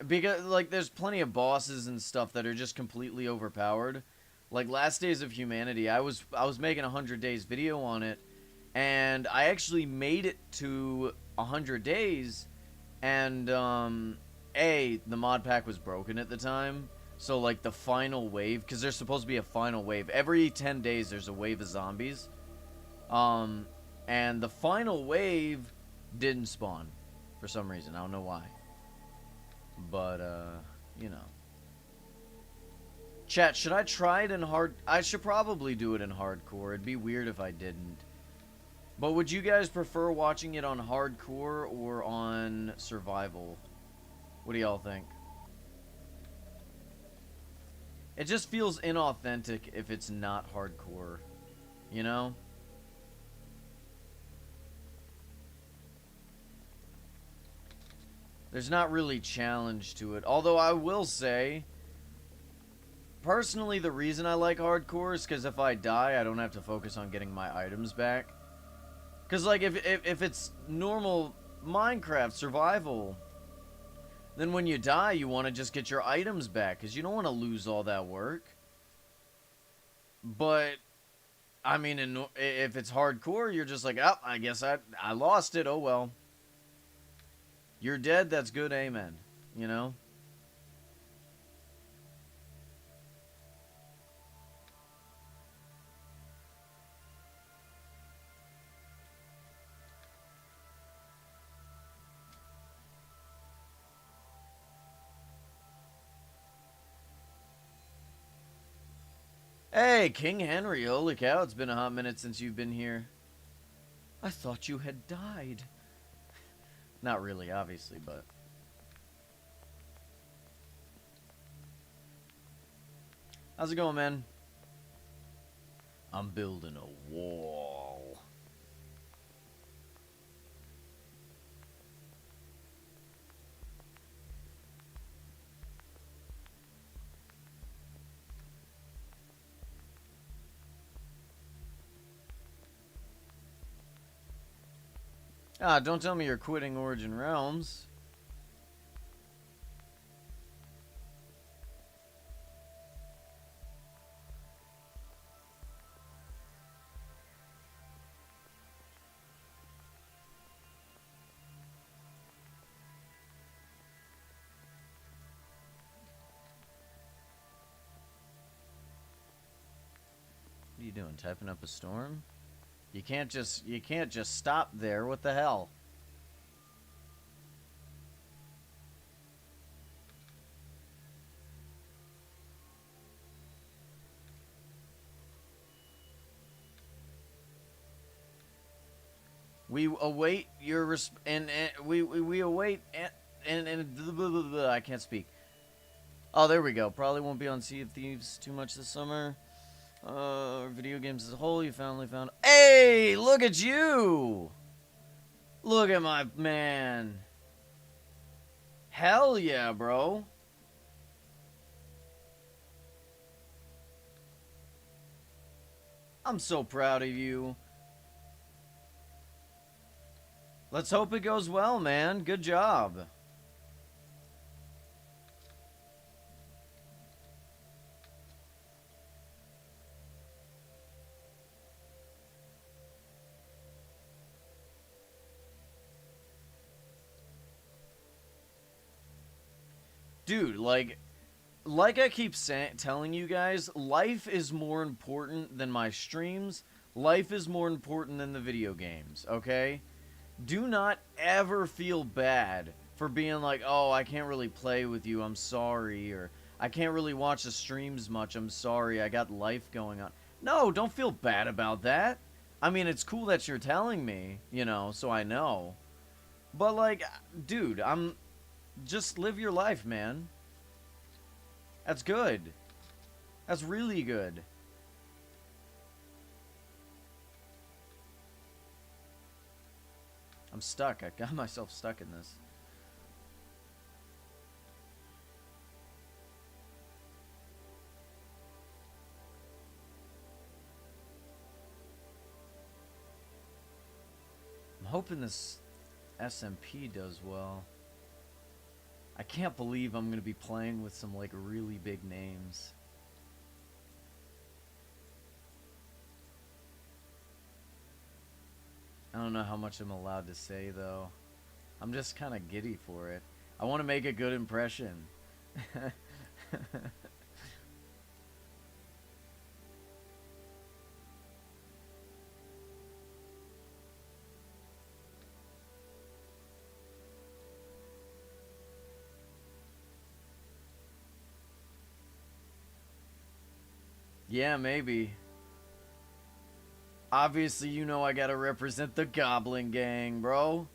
because, like, there's plenty of bosses and stuff that are just completely overpowered. Like, Last Days of Humanity, I was making a 100 days video on it, and I actually made it to 100 days, and, the mod pack was broken at the time. So, like, the final wave, because there's supposed to be a final wave. Every 10 days, there's a wave of zombies. And the final wave didn't spawn for some reason. I don't know why. But, you know. Chat, should I try it in hard... I should probably do it in hardcore. It'd be weird if I didn't. But would you guys prefer watching it on hardcore or on survival? What do y'all think? It just feels inauthentic if it's not hardcore, you know? There's not really challenge to it. Although I will say, personally, the reason I like hardcore is because if I die, I don't have to focus on getting my items back. Because, like, if it's normal Minecraft survival, then when you die, you want to just get your items back, because you don't want to lose all that work. But, I mean, if it's hardcore, you're just like, oh, I guess I lost it, oh well. You're dead, that's good, amen. You know? Hey, King Henry, holy cow, it's been a hot minute since you've been here. I thought you had died. Not really, obviously, but... How's it going, man? I'm building a wall. Ah, don't tell me you're quitting Origin Realms. What are you doing? Typing up a storm? You can't just stop there. What the hell? We await your we await and blah, blah, blah, I can't speak. Oh, there we go. Probably won't be on Sea of Thieves too much this summer. Video games as a whole, you finally found. Hey, look at you! Look at my man. Hell yeah, bro. I'm so proud of you. Let's hope it goes well, man. Good job. Dude, like I keep telling you guys, life is more important than my streams. Life is more important than the video games, okay? Do not ever feel bad for being like, oh, I can't really play with you, I'm sorry, or I can't really watch the streams much, I'm sorry, I got life going on. No, don't feel bad about that. I mean, it's cool that you're telling me, you know, so I know. But, like, dude, just live your life, man. That's good. That's really good. I'm stuck. I got myself stuck in this. I'm hoping this SMP does well. I can't believe I'm going to be playing with some, like, really big names. I don't know how much I'm allowed to say, though. I'm just kind of giddy for it. I want to make a good impression. Yeah, maybe. Obviously, you know I gotta represent the Goblin Gang, bro.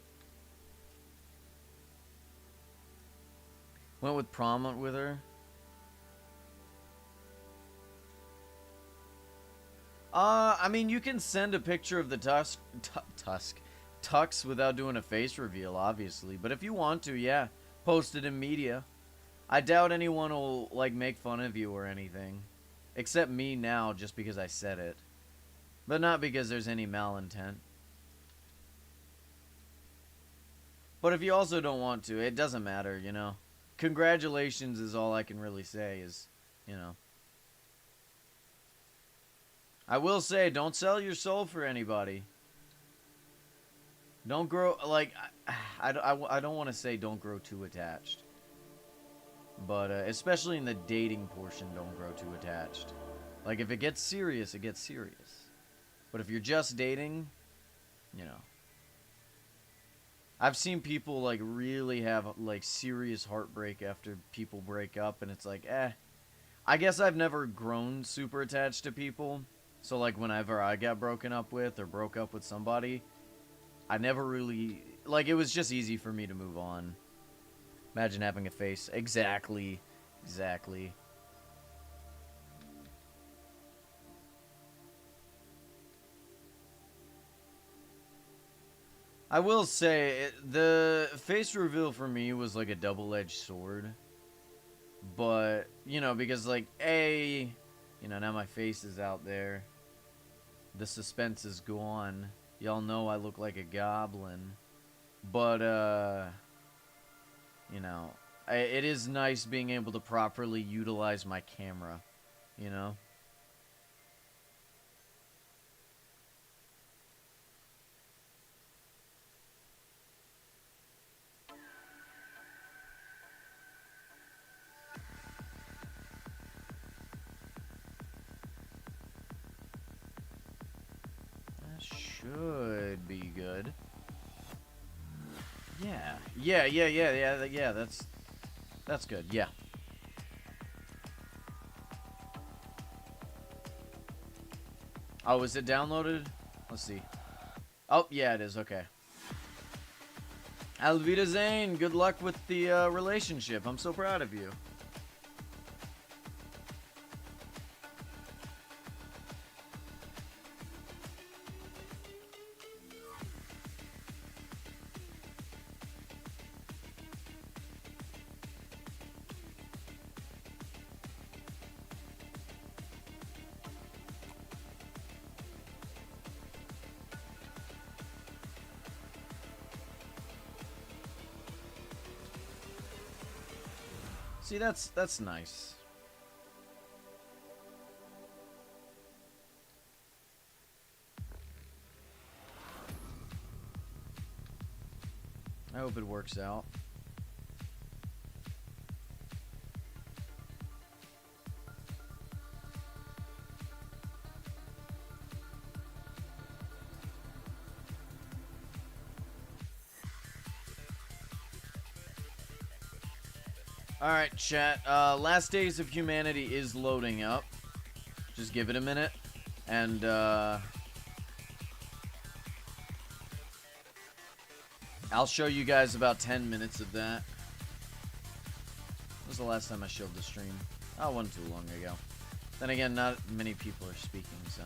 Went with prom with her. I mean, you can send a picture of the tux without doing a face reveal, obviously. But if you want to, yeah, post it in media. I doubt anyone will, like, make fun of you or anything. Except me now, just because I said it. But not because there's any malintent. But if you also don't want to, it doesn't matter, you know. Congratulations is all I can really say is, you know. I will say, don't sell your soul for anybody. Don't grow, like, I don't want to say don't grow too attached. But, especially in the dating portion, don't grow too attached. Like, if it gets serious, it gets serious. But if you're just dating, you know. I've seen people, like, really have, like, serious heartbreak after people break up, and it's like, I guess I've never grown super attached to people. So, like, whenever I got broken up with or broke up with somebody, I never really... Like, it was just easy for me to move on. Imagine having a face. Exactly. Exactly. I will say, the face reveal for me was like a double-edged sword. But, you know, because, like, you know, now my face is out there. The suspense is gone. Y'all know I look like a goblin. But, you know, it is nice being able to properly utilize my camera, you know? That should be good. Yeah, that's good, yeah. Oh, is it downloaded? Let's see. Oh, yeah, it is, okay. Alvita Zane, good luck with the relationship. I'm so proud of you. See, that's nice. I hope it works out. Alright, chat. Last Days of Humanity is loading up. Just give it a minute. And, I'll show you guys about 10 minutes of that. When was the last time I showed the stream? Oh, it wasn't too long ago. Then again, not many people are speaking, so...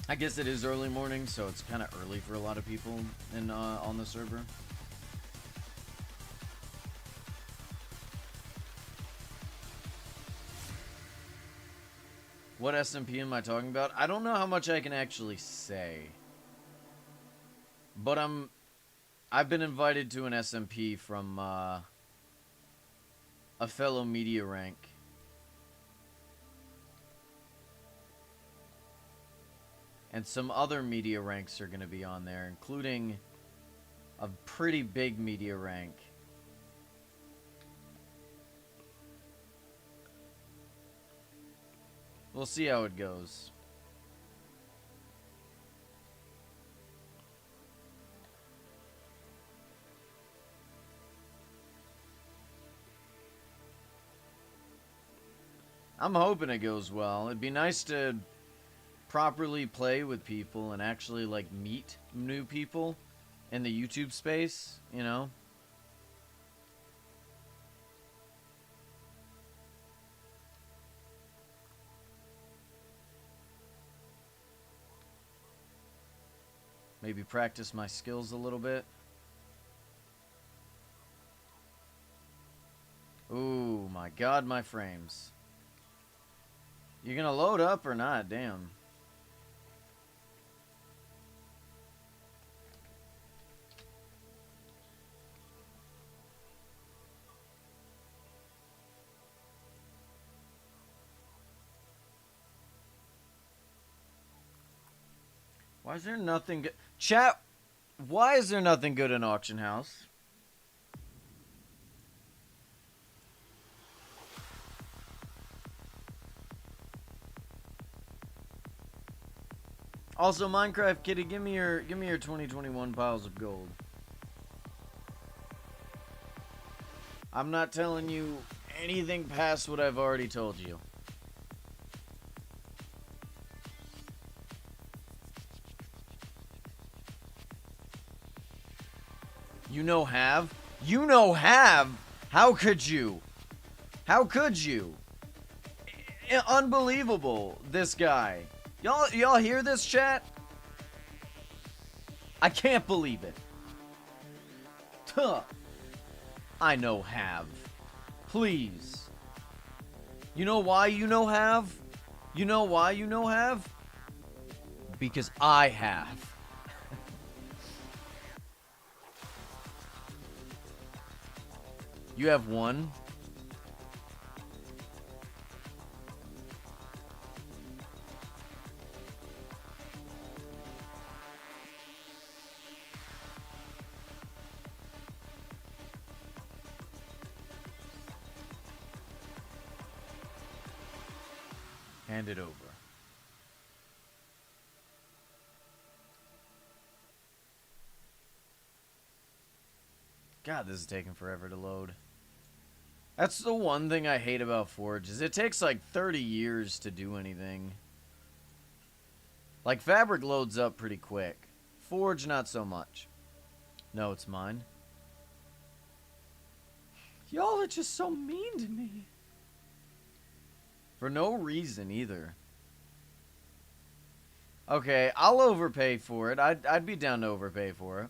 I guess it is early morning, so it's kind of early for a lot of people in on the server. What SMP am I talking about? I don't know how much I can actually say. But I've been invited to an SMP from a fellow media rank. And some other media ranks are going to be on there, including a pretty big media rank. We'll see how it goes. I'm hoping it goes well. It'd be nice to properly play with people and actually, like, meet new people in the YouTube space, you know? Maybe practice my skills a little bit. Ooh, my God, my frames. You gonna load up or not? Damn. Why is there nothing good? Chat, why is there nothing good in Auction House? Also, Minecraft Kitty, give me your 2021 piles of gold. I'm not telling you anything past what I've already told you. You know have? You know have? How could you? How could you? Unbelievable, this guy. Y'all hear this, chat? I can't believe it. Tuh. I know have. Please. You know why you know have? You know why you know have? Because I have. You have one. Hand it over. God, this is taking forever to load. That's the one thing I hate about Forge, is it takes like 30 years to do anything. Like, Fabric loads up pretty quick. Forge, not so much. No, it's mine. Y'all are just so mean to me. For no reason, either. Okay, I'll overpay for it. I'd be down to overpay for it.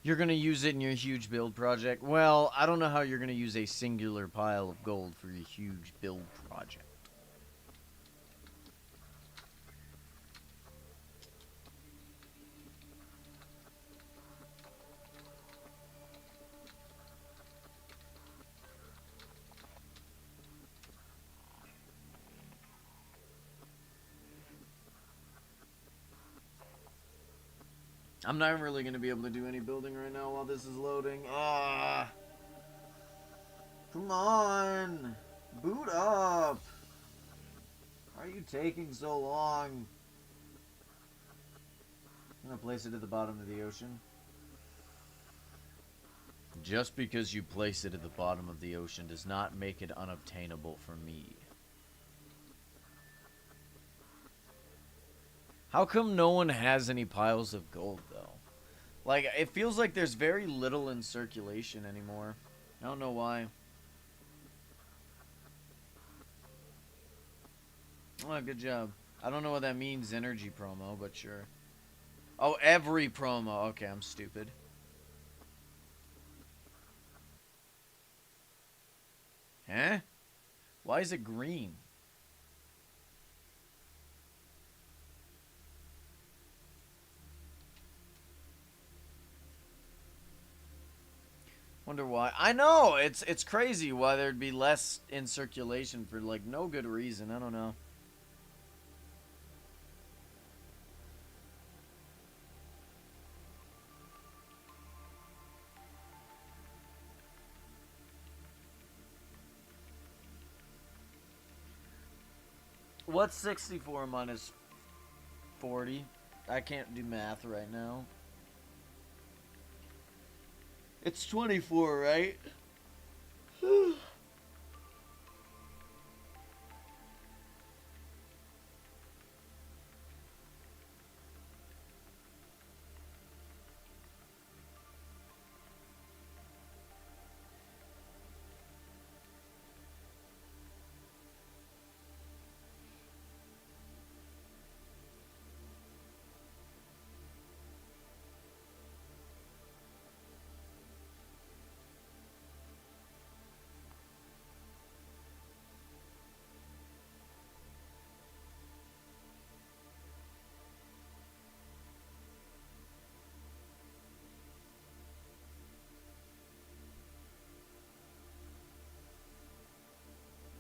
You're going to use it in your huge build project? Well, I don't know how you're going to use a singular pile of gold for your huge build project. I'm not really going to be able to do any building right now while this is loading. Ah! Come on! Boot up! Why are you taking so long? I'm going to place it at the bottom of the ocean. Just because you place it at the bottom of the ocean does not make it unobtainable for me. How come no one has any piles of gold, though? Like, it feels like there's very little in circulation anymore. I don't know why. Oh, good job. I don't know what that means, energy promo, but sure. Oh, every promo. Okay, I'm stupid. Huh? Why is it green? Wonder why. I know, it's crazy why there'd be less in circulation for, like, no good reason. I don't know. What's 64 minus 40? I can't do math right now. It's 24, right?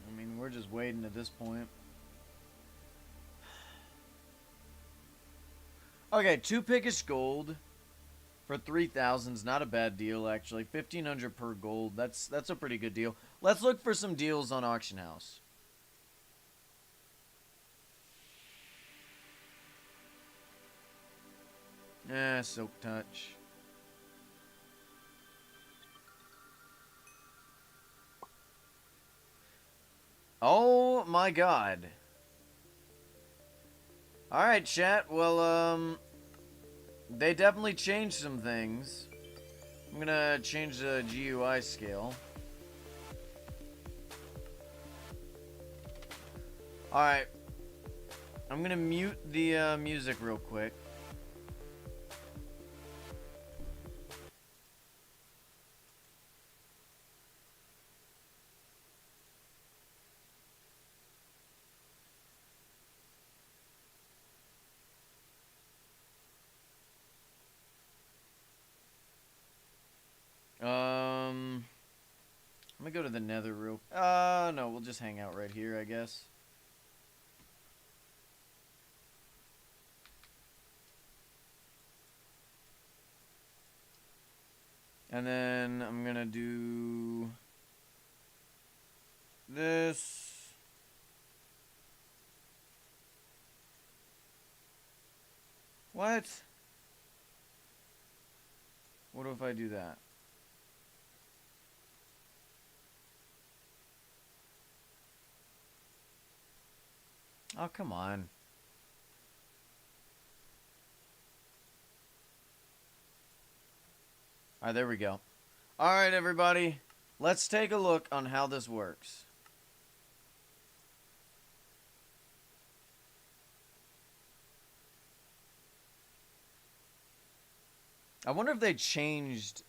I mean, we're just waiting at this point. Okay, 2 pickish gold for 3,000 is not a bad deal, actually. 1,500 per gold. That's a pretty good deal. Let's look for some deals on Auction House. Silk Touch. Oh my god. Alright, chat. Well, they definitely changed some things. I'm gonna change the GUI scale. Alright. I'm gonna mute the music real quick. Let me go to the nether real... no, we'll just hang out right here, I guess. And then I'm gonna do... this. What? What if I do that? Oh, come on. Alright, there we go. Alright, everybody. Let's take a look on how this works. I wonder if they changed,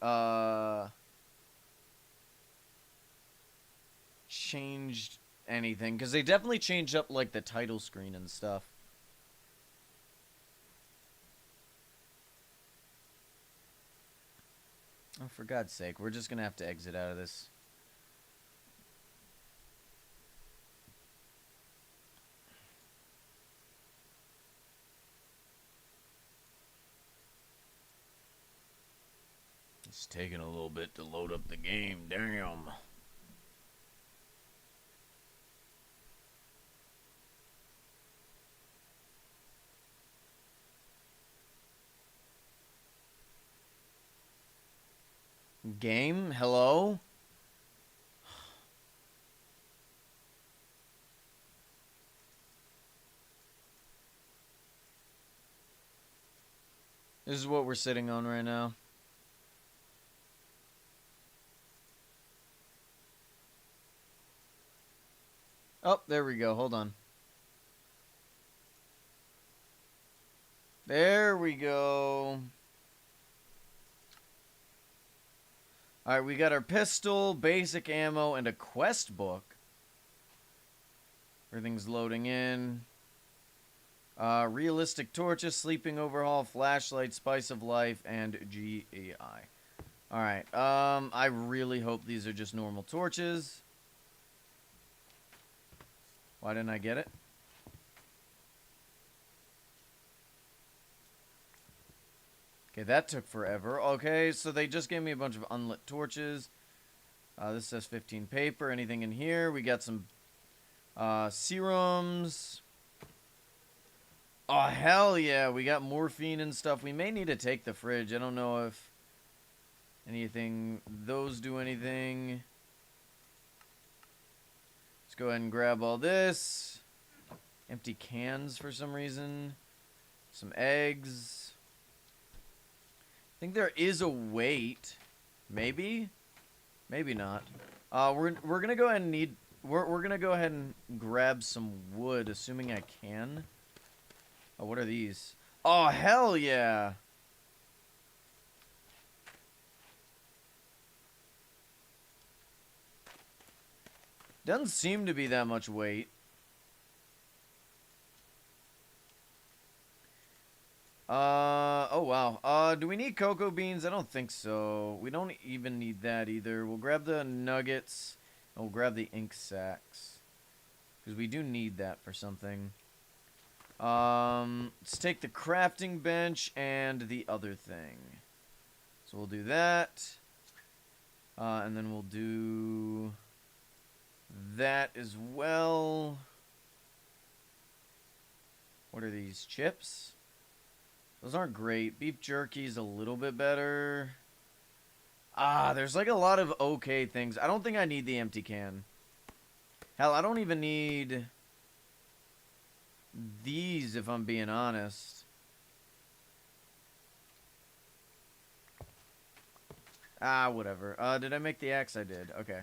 anything, because they definitely changed up, like, the title screen and stuff. Oh, for God's sake, we're just gonna have to exit out of this. It's taking a little bit to load up the game, damn. Game? Hello? This is what we're sitting on right now. Oh, there we go. Hold on. There we go. Alright, we got our pistol, basic ammo, and a quest book. Everything's loading in. Realistic torches, sleeping overhaul, flashlight, spice of life, and GEI. Alright, I really hope these are just normal torches. Why didn't I get it? Okay, that took forever. Okay, so they just gave me a bunch of unlit torches. This says 15 paper. Anything in here? We got some serums. Oh, hell yeah. We got morphine and stuff. We may need to take the fridge. I don't know if those do anything. Let's go ahead and grab all this. Empty cans for some reason. Some eggs. I think there is a weight. Maybe? Maybe not. We're gonna go ahead and we're gonna go ahead and grab some wood, assuming I can. Oh, what are these? Oh, hell yeah! Doesn't seem to be that much weight. Oh wow. Do we need cocoa beans? I don't think so. We don't even need that either. We'll grab the nuggets. And we'll grab the ink sacks. Because we do need that for something. Let's take the crafting bench and the other thing. So we'll do that. And then we'll do that as well. What are these? Chips? Those aren't great. Beef jerky's a little bit better. There's like a lot of okay things. I don't think I need the empty can. Hell, I don't even need these, if I'm being honest. Whatever. Did I make the axe? I did. Okay.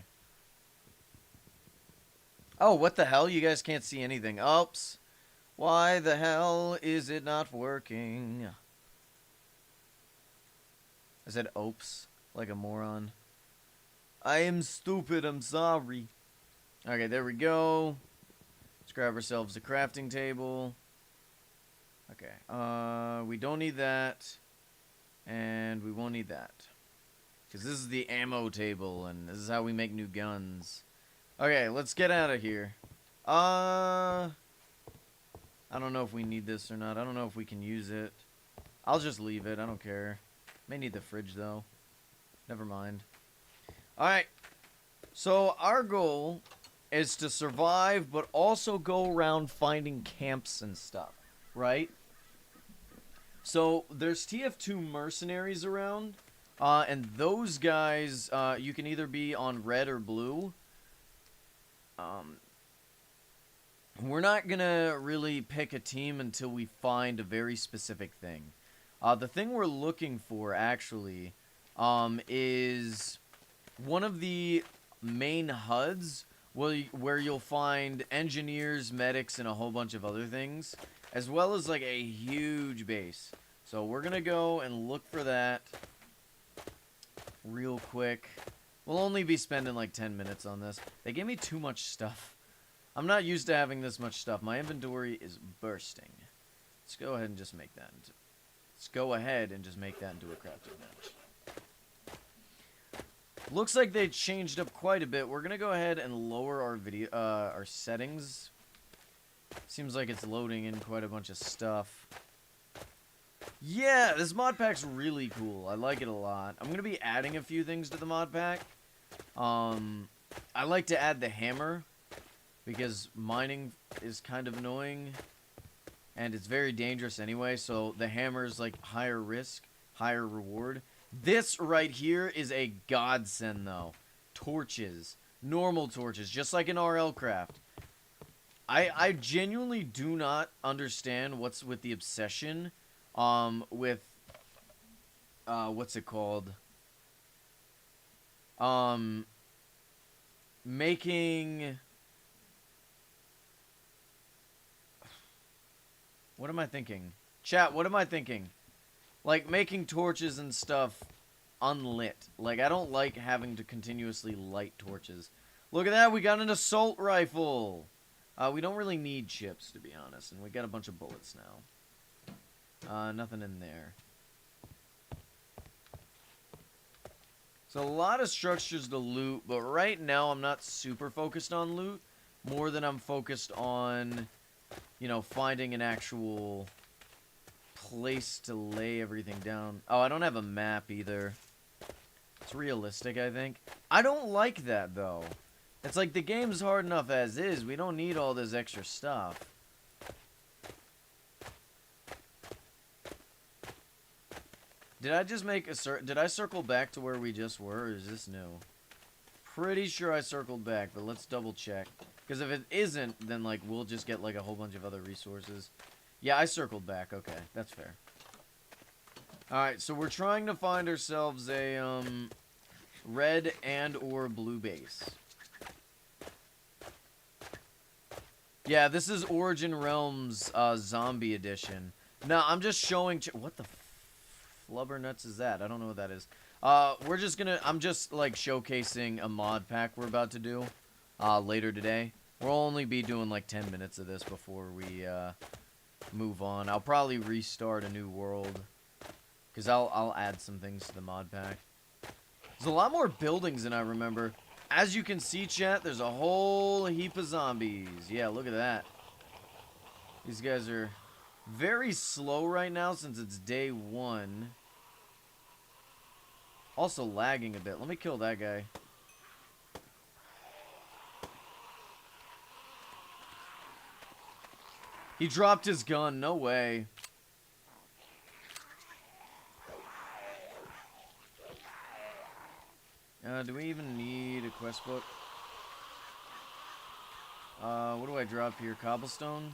Oh, what the hell? You guys can't see anything. Oops. Why the hell is it not working? I said oops, like a moron. I am stupid, I'm sorry. Okay, there we go. Let's grab ourselves a crafting table. Okay, we don't need that. And we won't need that. Because this is the ammo table, and this is how we make new guns. Okay, let's get out of here. I don't know if we need this or not. I don't know if we can use it. I'll just leave it. I don't care. May need the fridge, though. Never mind. Alright. So, our goal is to survive, but also go around finding camps and stuff. Right? So, there's TF2 mercenaries around. And those guys, you can either be on red or blue. We're not gonna really pick a team until we find a very specific thing. The thing we're looking for, actually, is one of the main HUDs where you'll find engineers, medics, and a whole bunch of other things, as well as, like, a huge base. So we're gonna go and look for that real quick. We'll only be spending, like, 10 minutes on this. They gave me too much stuff. I'm not used to having this much stuff. My inventory is bursting. Let's go ahead and just make that into... Let's go ahead and just make that into a crafting bench. Looks like they changed up quite a bit. We're gonna go ahead and lower our video, our settings. Seems like it's loading in quite a bunch of stuff. Yeah, this mod pack's really cool. I like it a lot. I'm gonna be adding a few things to the mod pack. I like to add the hammer, because mining is kind of annoying, and it's very dangerous anyway, so the hammer is like higher risk, higher reward. This right here is a godsend, though. Torches. Normal torches, just like in RL Craft. I genuinely do not understand what's with the obsession, with, what's it called? Making... What am I thinking? Chat, what am I thinking? Like, making torches and stuff unlit. Like, I don't like having to continuously light torches. Look at that, we got an assault rifle! We don't really need chips, to be honest, and we got a bunch of bullets now. Nothing in there. So, a lot of structures to loot, but right now I'm not super focused on loot. More than I'm focused on... you know, finding an actual place to lay everything down. Oh, I don't have a map either. It's realistic, I think. I don't like that, though. It's like the game's hard enough as is. We don't need all this extra stuff. Did I just make a did I circle back to where we just were, or is this new? Pretty sure I circled back, but let's double check. Because if it isn't, then, like, we'll just get, like, a whole bunch of other resources. Yeah, I circled back. Okay, that's fair. Alright, so we're trying to find ourselves a, red and or blue base. Yeah, this is Origin Realms, Zombie Edition. No, I'm just showing... What the flubber nuts is that? I don't know what that is. We're just gonna... I'm just, like, showcasing a mod pack we're about to do, later today. We'll only be doing, like, 10 minutes of this before we, move on. I'll probably restart a new world, because I'll add some things to the mod pack. There's a lot more buildings than I remember. As you can see, chat, there's a whole heap of zombies. Yeah, look at that. These guys are very slow right now since it's day 1. Also lagging a bit. Let me kill that guy. He dropped his gun. No way. Do we even need a quest book? What do I drop here? Cobblestone?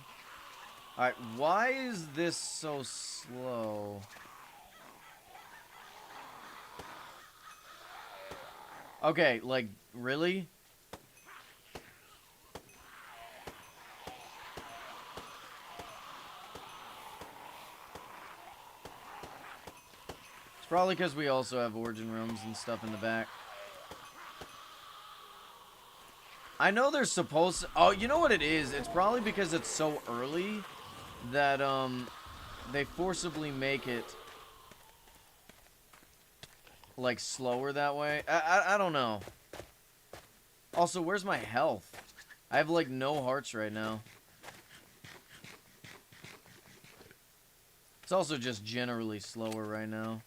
Alright, why is this so slow? Okay, like, really? It's probably because we also have Origin Realms and stuff in the back. I know they're supposed to... Oh, you know what it is? It's probably because it's so early that, they forcibly make it, like, slower that way. I don't know. Also, where's my health? I have, like, no hearts right now. It's also just generally slower right now.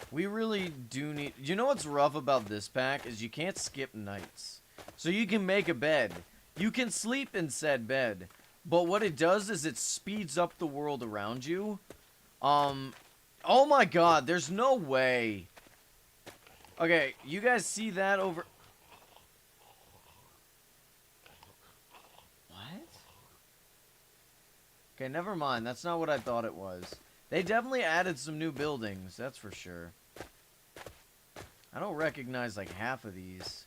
We really do need... You know what's rough about this pack? Is you can't skip nights. So you can make a bed. You can sleep in said bed. But what it does is it speeds up the world around you. Oh my god, there's no way. Okay, you guys see that over... What? Okay, never mind. That's not what I thought it was. They definitely added some new buildings, that's for sure. I don't recognize, like, half of these.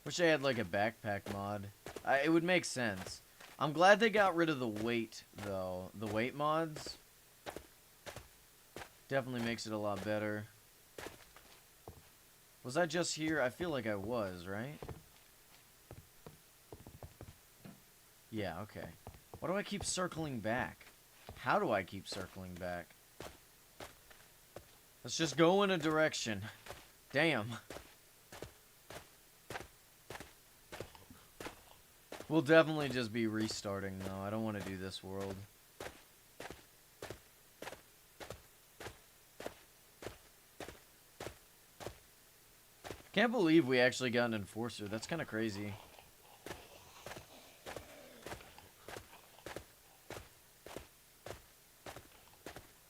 Wish I had, like, a backpack mod. It would make sense. I'm glad they got rid of the weight, though. The weight mods definitely makes it a lot better. Was I just here? I feel like I was, right? Yeah, okay. Why do I keep circling back? How do I keep circling back? Let's just go in a direction. Damn. We'll definitely just be restarting, though. I don't want to do this world. Can't believe we actually got an enforcer. That's kind of crazy.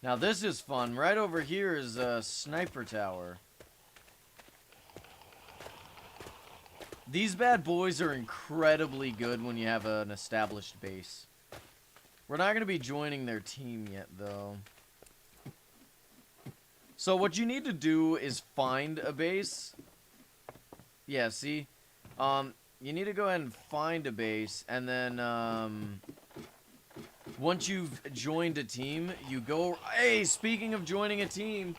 Now this is fun. Right over here is a sniper tower. These bad boys are incredibly good when you have an established base. We're not going to be joining their team yet, though. So what you need to do is find a base. Yeah, see? You need to go ahead and find a base, and then, once you've joined a team, you go... Hey, speaking of joining a team,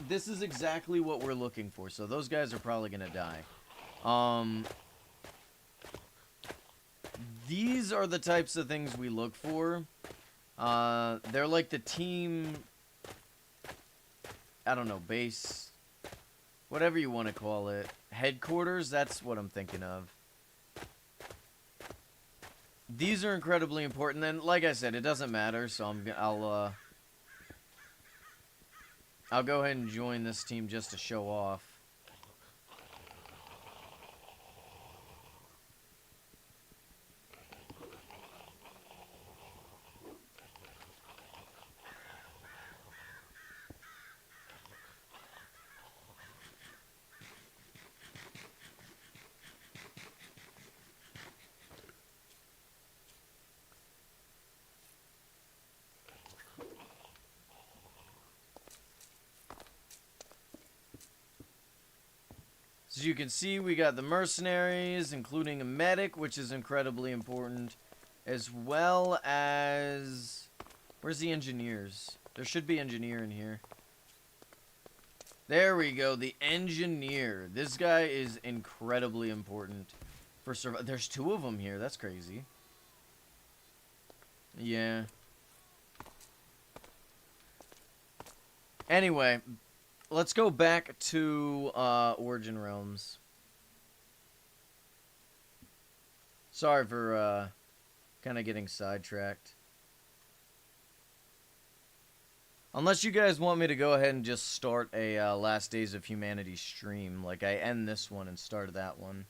this is exactly what we're looking for. So those guys are probably going to die. These are the types of things we look for. They're like the team... I don't know, base... Whatever you want to call it. Headquarters, that's what I'm thinking of. these are incredibly important. And like I said, it doesn't matter, so I'll go ahead and join this team just to show off. As you can see, we got the mercenaries, including a medic, which is incredibly important, as well as... Where's the engineers? There should be engineer in here. There we go, the engineer. This guy is incredibly important for survival. There's 2 of them here. That's crazy. Yeah. Anyway, let's go back to Origin Realms. Sorry for kind of getting sidetracked. Unless you guys want me to go ahead and just start a Last Days of Humanity stream, like I end this one and start that one.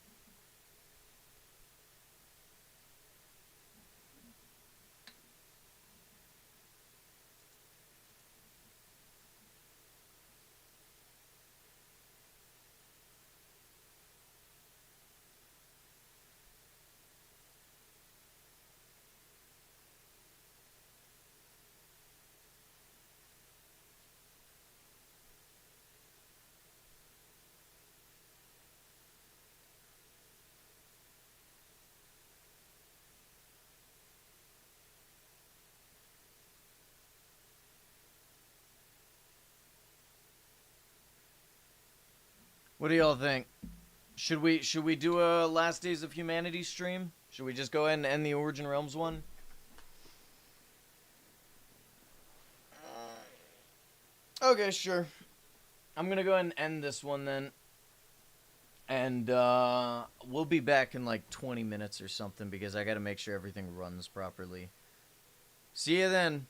What do y'all think? Should we do a Last Days of Humanity stream? Should we just go ahead and end the Origin Realms one? Okay, sure. I'm gonna go ahead and end this one then. And we'll be back in like 20 minutes or something because I gotta make sure everything runs properly. See you then.